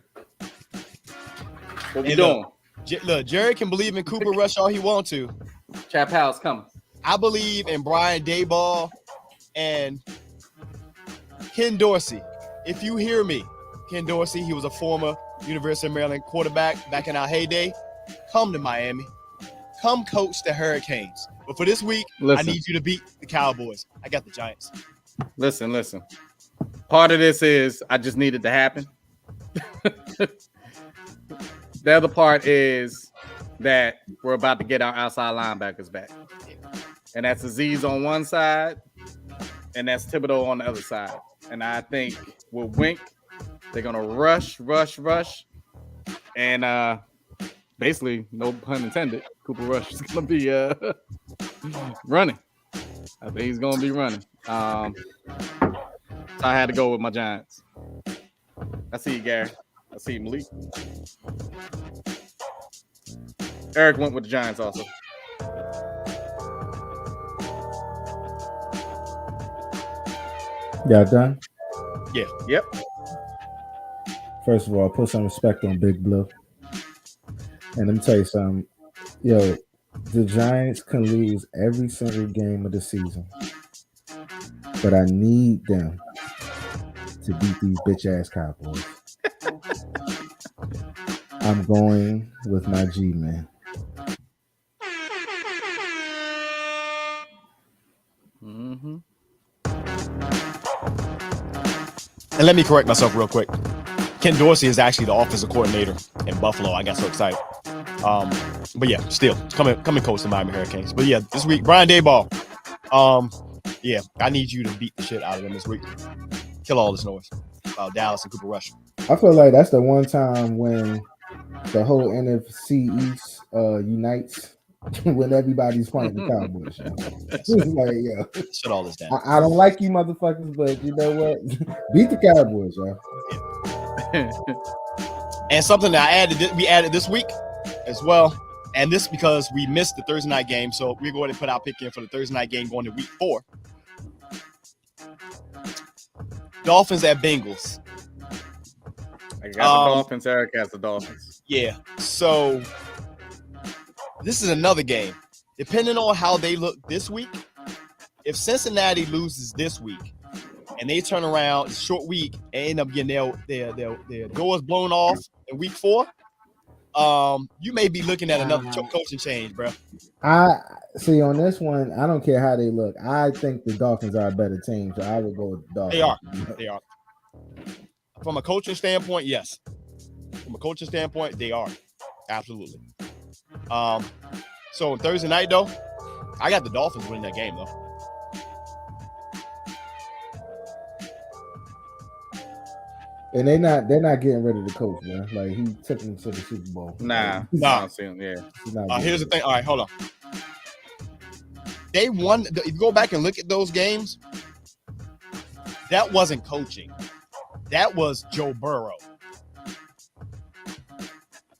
What we doing? Look, Jerry can believe in Cooper Rush all he wants to. Chap House coming. I believe in Brian Daboll and Ken Dorsey. If you hear me, Ken Dorsey, he was a former University of Maryland quarterback back in our heyday. Come to Miami. Come coach the Hurricanes. But for this week, I need you to beat the Cowboys. I got the Giants. Listen. Part of this is I just need it to happen. The other part is that we're about to get our outside linebackers back. And that's Aziz on one side, and that's Thibodeau on the other side. And I think with Wink, they're going to rush. And basically, no pun intended, Cooper Rush is going to be running. I think he's going to be running. So I had to go with my Giants. I see you, Gary. I see you, Malik. Eric went with the Giants also. Y'all done? Yeah. Yep. First of all, put some respect on Big Blue. And let me tell you something. Yo, the Giants can lose every single game of the season. But I need them to beat these bitch-ass Cowboys. I'm going with my G-man. Mm-hmm. And let me correct myself real quick. Ken Dorsey is actually the offensive coordinator in Buffalo. I got so excited. But yeah, still coming coach the Miami Hurricanes. But yeah, this week, Brian Daboll. Yeah, I need you to beat the shit out of them this week. Kill all this noise about Dallas and Cooper Rush. I feel like that's the one time when the whole NFC East unites when everybody's playing the Cowboys. It's like, yo, shut all this down. I don't like you motherfuckers, but you know what? Beat the Cowboys, yo. And something that we added this week as well. And this because we missed the Thursday night game. So we're going to put our pick in for the Thursday night game going to week 4. Dolphins at Bengals. I got the Dolphins. Eric has the Dolphins. Yeah. So this is another game. Depending on how they look this week, if Cincinnati loses this week and they turn around, it's a short week, and end up getting their doors blown off in week 4, you may be looking at another coaching change, bro. I see on this one. I don't care how they look. I think the Dolphins are a better team, so I would go with the Dolphins. They are. From a coaching standpoint, yes. From a coaching standpoint, they are absolutely. So Thursday night though, I got the Dolphins winning that game though. And they're not getting rid of the coach, man. Like he took them to the Super Bowl. Nah. Yeah. Here's the thing. All right, hold on. They won. If you go back and look at those games, that wasn't coaching. That was Joe Burrow.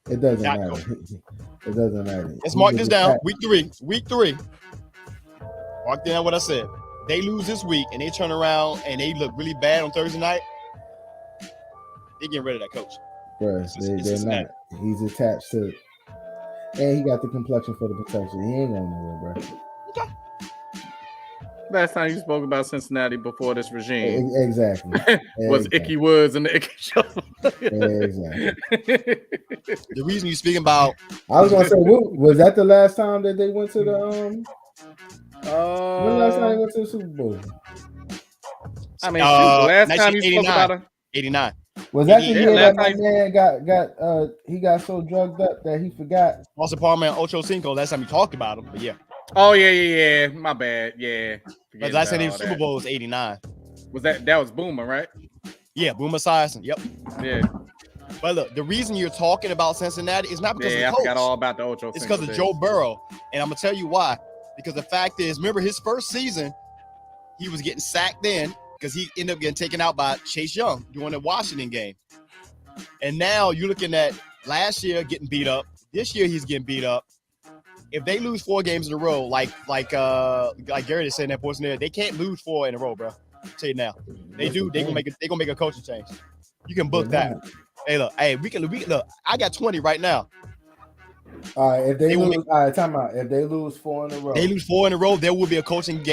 It doesn't matter. It doesn't matter. Let's mark this down. Week 3. Mark down what I said. They lose this week and they turn around and they look really bad on Thursday night. They're getting rid of that coach. Bro, they're not. He's attached to it. And he got the complexion for the protection. He ain't going nowhere, bro. Okay. Last time you spoke about Cincinnati before this regime. Exactly. Was Icky Woods and the Icky Shuffle. Exactly. The reason you're speaking about. I was going to say, was that the last time that they went to the when last time they went to the Super Bowl? I mean, last time you spoke about it. 89. Was that the Yeah, year that last my night- man got so drugged up that he forgot? Austin Palmer and Ocho Cinco. Last time we talked about him, but yeah. Oh yeah. My bad. Yeah. But Forget last time about he all was Super that. Bowl was '89. Was that was Boomer, right? Yeah, Boomer Esiason. Yep. Yeah. But look, the reason you're talking about Cincinnati is not because Yeah, I of the forgot coach. all about the Ocho. It's because of Joe Burrow, and I'm gonna tell you why. Because the fact is, remember his first season, he was getting sacked then because he ended up getting taken out by Chase Young during the Washington game. And now you're looking at last year getting beat up. This year he's getting beat up. If they lose 4 games in a row, like Gary is saying that portion there, they can't lose 4 in a row, bro. I'll tell you now. They do. They're gonna make a coaching change. You can book that. Hey, look. Hey, we can look. I got 20 right now. All right, if they lose, all right, time out. If they lose 4 in a row, they lose 4 in a row, there will be a coaching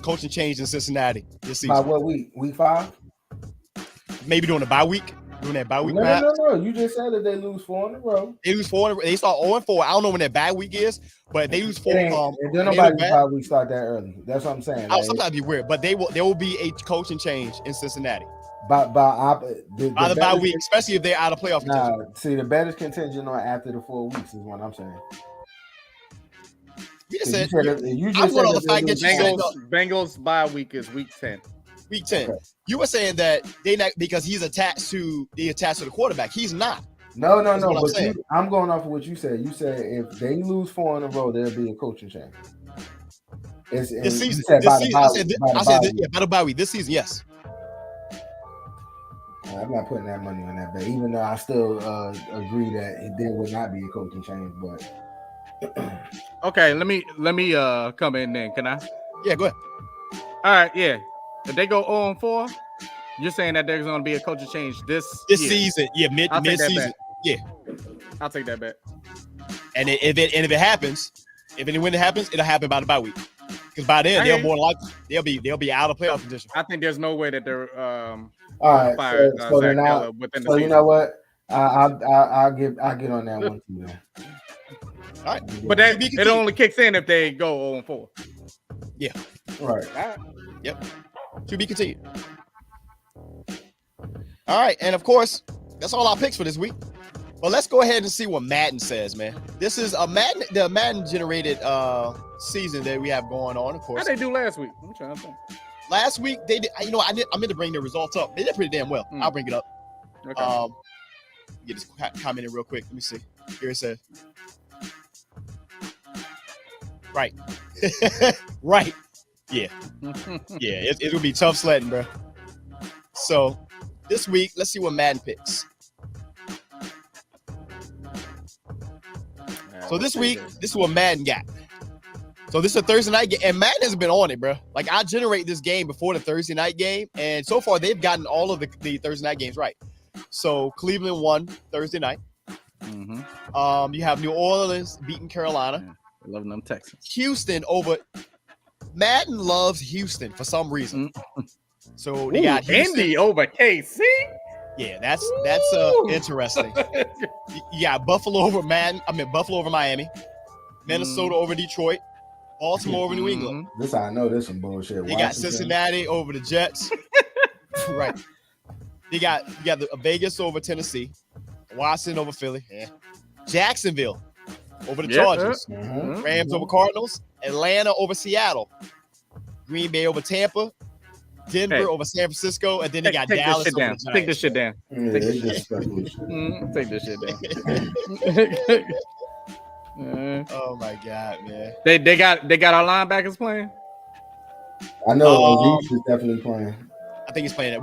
coaching change in Cincinnati this season. By what week? Week 5? Maybe during the bye week. Doing that bye week. No. You just said that they lose 4 in a row. They lose 4 in a row. They start 0-4. I don't know when that bye week is, but they lose 4. Don't nobody bye week start that early. That's what I'm saying. Like, sometimes be weird, but there will be a coaching change in Cincinnati. By the bye week, especially if they're out of playoff contention. See, the bet is contingent on after the 4 weeks, is what I'm saying. You just said you just I'm said going on the fact that you said Bengals bye week is week 10. Week 10. Okay. You were saying that they not because he's attached to the quarterback. He's not. No. But I'm going off of what you said. You said if they lose 4 in a row, there'll be a coaching change. This season. By the bye week. This season, yes. I'm not putting that money on that bet, even though I still agree that there will not be a coaching change. But okay, let me come in then. Can I? Yeah, go ahead. All right, yeah. If they go 0-4, you're saying that there's going to be a coaching change this season? Yeah, mid season. Yeah, I'll take that bet. And if it happens, when it happens, it'll happen by the bye week. Because by then they'll more likely they'll be out of playoff position. I think there's no way that they're all right. fired. So then within the season. You know what? I'll get on that one too. Man. All right, but it only kicks in if they go 0-4. Yeah. Right. Yep. To be continued. All right, and of course, that's all our picks for this week. But let's go ahead and see what Madden says, man. This is the Madden generated season that we have going on, of course. How they do last week? I'm trying to think. Last week they did. I meant to bring the results up. They did pretty damn well. I'll bring it up. Okay. Get this comment in real quick. Let me see. Here it says. Right. Right. Yeah. Yeah. It'll be tough sledding, bro. So this week, let's see what Madden picks. So this week, this is what Madden got. So this is a Thursday night game, and Madden has been on it, bro. Like, I generate this game before the Thursday night game, and so far they've gotten all of the Thursday night games right. So Cleveland won Thursday night. Mm-hmm. You have New Orleans beating Carolina. Yeah, loving them Texans. Houston over. Madden loves Houston for some reason. So they got Houston. Indy over KC. Yeah, that's interesting. You got Buffalo over Buffalo over Miami, Minnesota over Detroit, Baltimore over New England. This I know this some bullshit. They got Cincinnati over the Jets. Right. You got the Vegas over Tennessee, Washington over Philly, Jacksonville over the Chargers, Rams over Cardinals, Atlanta over Seattle, Green Bay over Tampa, Denver over San Francisco, and then they got Dallas over the Giants. Take this shit down. Take this shit down. Oh my God, man! They got our linebackers playing. I know Aziz is definitely playing. I think he's playing it.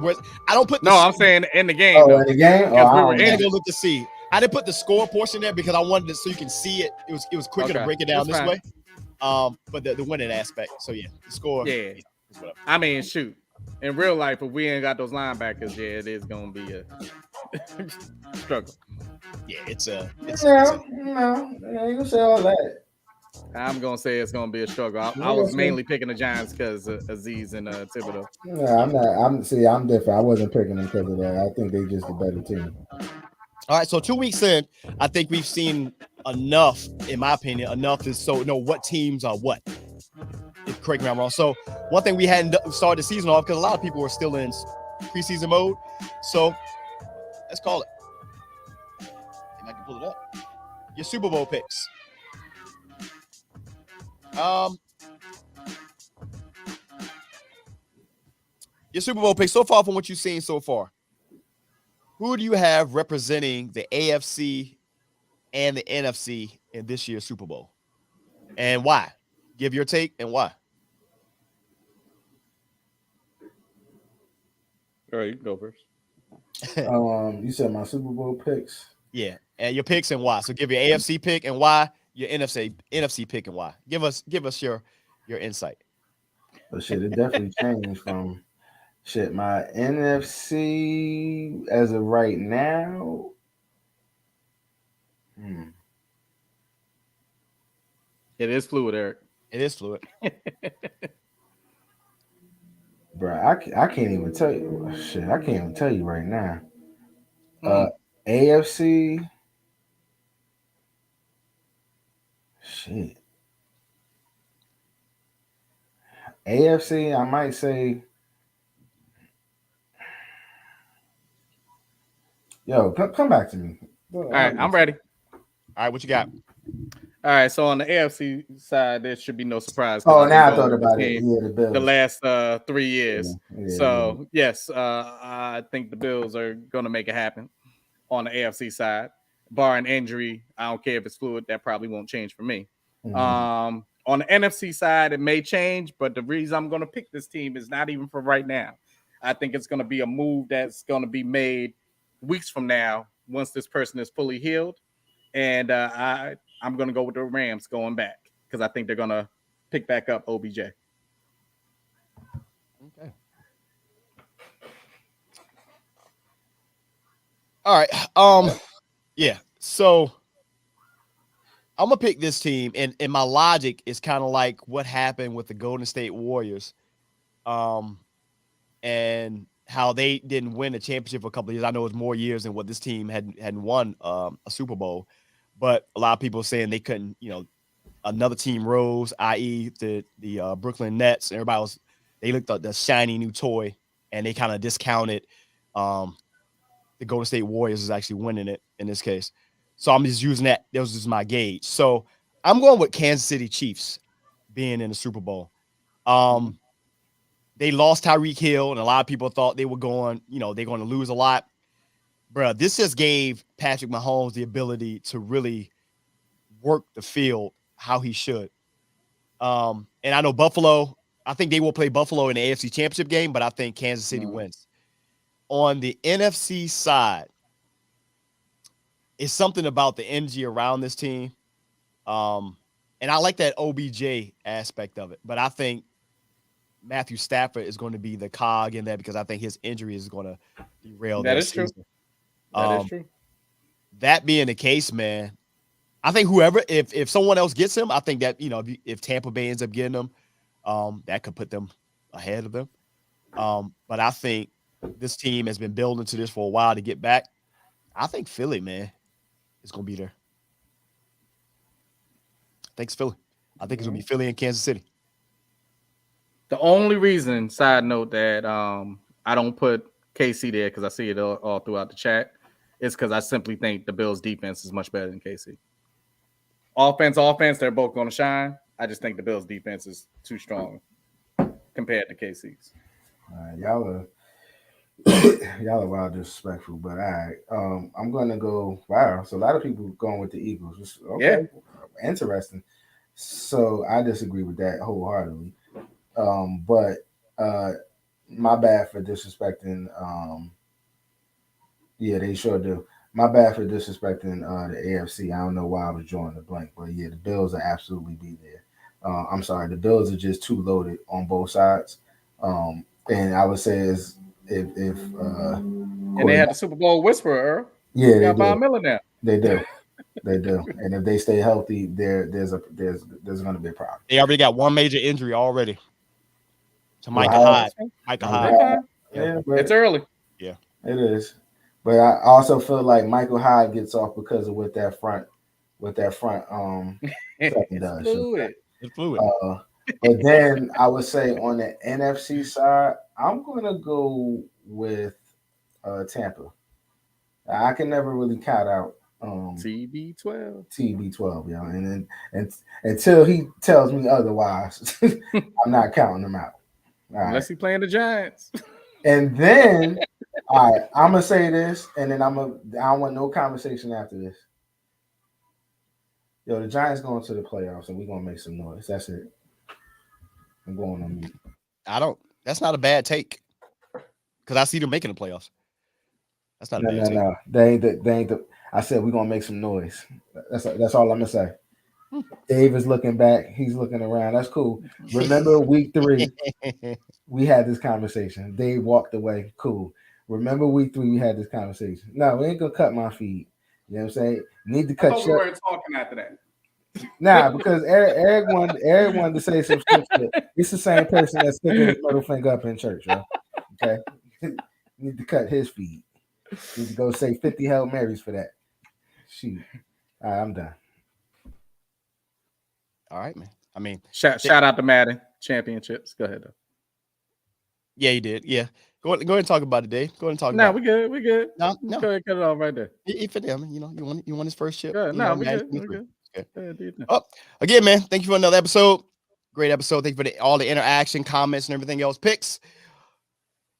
I don't put. I'm saying in the game. Oh, in the game. We were in to look to see. I didn't put the score portion there because I wanted it so you can see it. It was quicker to break it down this way. But the winning aspect. So yeah, the score. Yeah. I mean, shoot. In real life, if we ain't got those linebackers, it is gonna be a struggle. Yeah, it's no, I ain't gonna say all that. I'm gonna say it's gonna be a struggle. I was mainly picking the Giants because of Aziz and Thibodeau. No, I'm not. I'm different. I wasn't picking them because of that. I think they just a better team. All right, so 2 weeks in, I think we've seen enough, in my opinion, to know what teams are what. Correct me if I'm wrong. So one thing we hadn't started the season off because a lot of people were still in preseason mode. So Let's call it. And I can pull it up. Your Super Bowl picks. Your Super Bowl picks so far from what you've seen so far. Who do you have representing the AFC and the NFC in this year's Super Bowl? And why? Give your take and why. All right, you can go first. You said my Super Bowl picks. Yeah, and your picks and why. So give your AFC pick and why, your NFC pick and why. Give us your insight. But shit, it definitely changed from shit. My NFC as of right now. It is fluid, Eric. It is fluid. Bro, I can't even tell you. Shit, I can't even tell you right now. AFC. Shit. AFC, I might say. Yo, come back to me. All right, I'm ready. All right, what you got? All right, so on the AFC side, there should be no surprise. Oh, now I thought about it. Yeah, the Bills. The last 3 years. Yeah. Yes, I think the Bills are going to make it happen on the AFC side. Barring injury, I don't care if it's fluid. That probably won't change for me. On the NFC side, it may change, but the reason I'm going to pick this team is not even for right now. I think it's going to be a move that's going to be made weeks from now once this person is fully healed. And I'm going to go with the Rams going back because I think they're going to pick back up OBJ. Okay. All right. Yeah. So I'm going to pick this team. And my logic is kind of like what happened with the Golden State Warriors and how they didn't win a championship for a couple of years. I know it's more years than what this team hadn't won a Super Bowl. But a lot of people saying they couldn't, another team rose, i.e. the Brooklyn Nets. Everybody they looked at the shiny new toy and they kind of discounted the Golden State Warriors is actually winning it in this case. So I'm just using that. That was just my gauge. So I'm going with Kansas City Chiefs being in the Super Bowl. They lost Tyreek Hill and a lot of people thought they were going, they're going to lose a lot. Bro, this just gave Patrick Mahomes the ability to really work the field how he should. And I know Buffalo, I think they will play Buffalo in the AFC Championship game, but I think Kansas City wins. On the NFC side, it's something about the energy around this team. And I like that OBJ aspect of it, but I think Matthew Stafford is going to be the cog in that because I think his injury is going to derail that season. True. That is true. That being the case, man, I think whoever, if someone else gets him, I think that, if Tampa Bay ends up getting him, that could put them ahead of them. But I think this team has been building to this for a while to get back. I think Philly, man, is going to be there. Thanks, Philly. I think it's going to be Philly and Kansas City. The only reason, side note, that I don't put KC there because I see it all throughout the chat is because I simply think the Bills' defense is much better than KC. Offense, they're both going to shine. I just think the Bills' defense is too strong compared to KC's. Y'all are wild disrespectful, but all right. I'm going to go. Wow, so a lot of people going with the Eagles. Okay, yeah. Interesting. So I disagree with that wholeheartedly. But my bad for disrespecting. Yeah, they sure do. My bad for disrespecting the AFC. I don't know why I was drawing the blank, but yeah, the Bills will absolutely be there. I'm sorry, the Bills are just too loaded on both sides. And I would say is if and they had the Super Bowl whisperer, Earl. Yeah, they got Bob Miller now. They do. They do. And if they stay healthy, there's going to be a problem. They already got one major injury already to Micah Hyde. Micah Hyde. Yeah, it's early. Yeah, it is. But I also feel like Michael Hyde gets off because of what that front second does. It's fluid. But then I would say on the NFC side, I'm gonna go with Tampa. I can never really count out TB12. TB12, yo. And then until he tells me otherwise, I'm not counting him out. All right. Unless he playing the Giants. And then, all right, I'm gonna say this, and then I don't want no conversation after this. Yo, the Giants going to the playoffs, and we're gonna make some noise. That's it. I'm going on mute. That's not a bad take. Because I see them making the playoffs. That's not a bad take. No. They ain't the. I said we're gonna make some noise. That's all I'm gonna say. Dave is looking back. He's looking around. That's cool. Remember week 3, we had this conversation. Dave walked away. Cool. Remember week 3, we had this conversation. No, we ain't gonna cut my feed. You know what I'm saying? Need to cut. We weren't talking after that. Nah, because Eric wanted to say some shit. It's the same person that's sticking his middle finger up in church, right? Okay. Need to cut his feed. Need to go say 50 Hail Marys for that. Shoot. All right, I'm done. All right, man. I mean, shout out to Madden championships. Go ahead though. Yeah, he did. Yeah. Go ahead and talk about it, Dave. Go ahead and talk about it. We good. We good. No. Go ahead, cut it off right there. He fit him. You know, you won his first chip. No, we good. We good. Okay. Oh, again, man, thank you for another episode. Great episode. Thank you for all the interaction, comments, and everything else. Picks.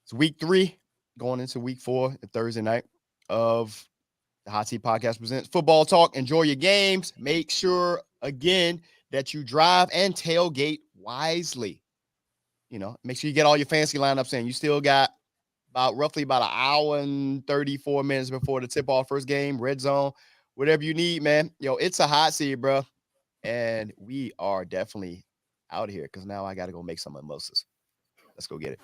It's week 3, going into week 4, the Thursday night of the Hot Seat Podcast presents Football Talk. Enjoy your games. Make sure, again, that you drive and tailgate wisely. You know, make sure you get all your fancy lineups in. You still got roughly about an hour and 34 minutes before the tip-off first game, red zone, whatever you need, man. Yo, it's a hot seat, bro. And we are definitely out here because now I got to go make some mimosas. Let's go get it.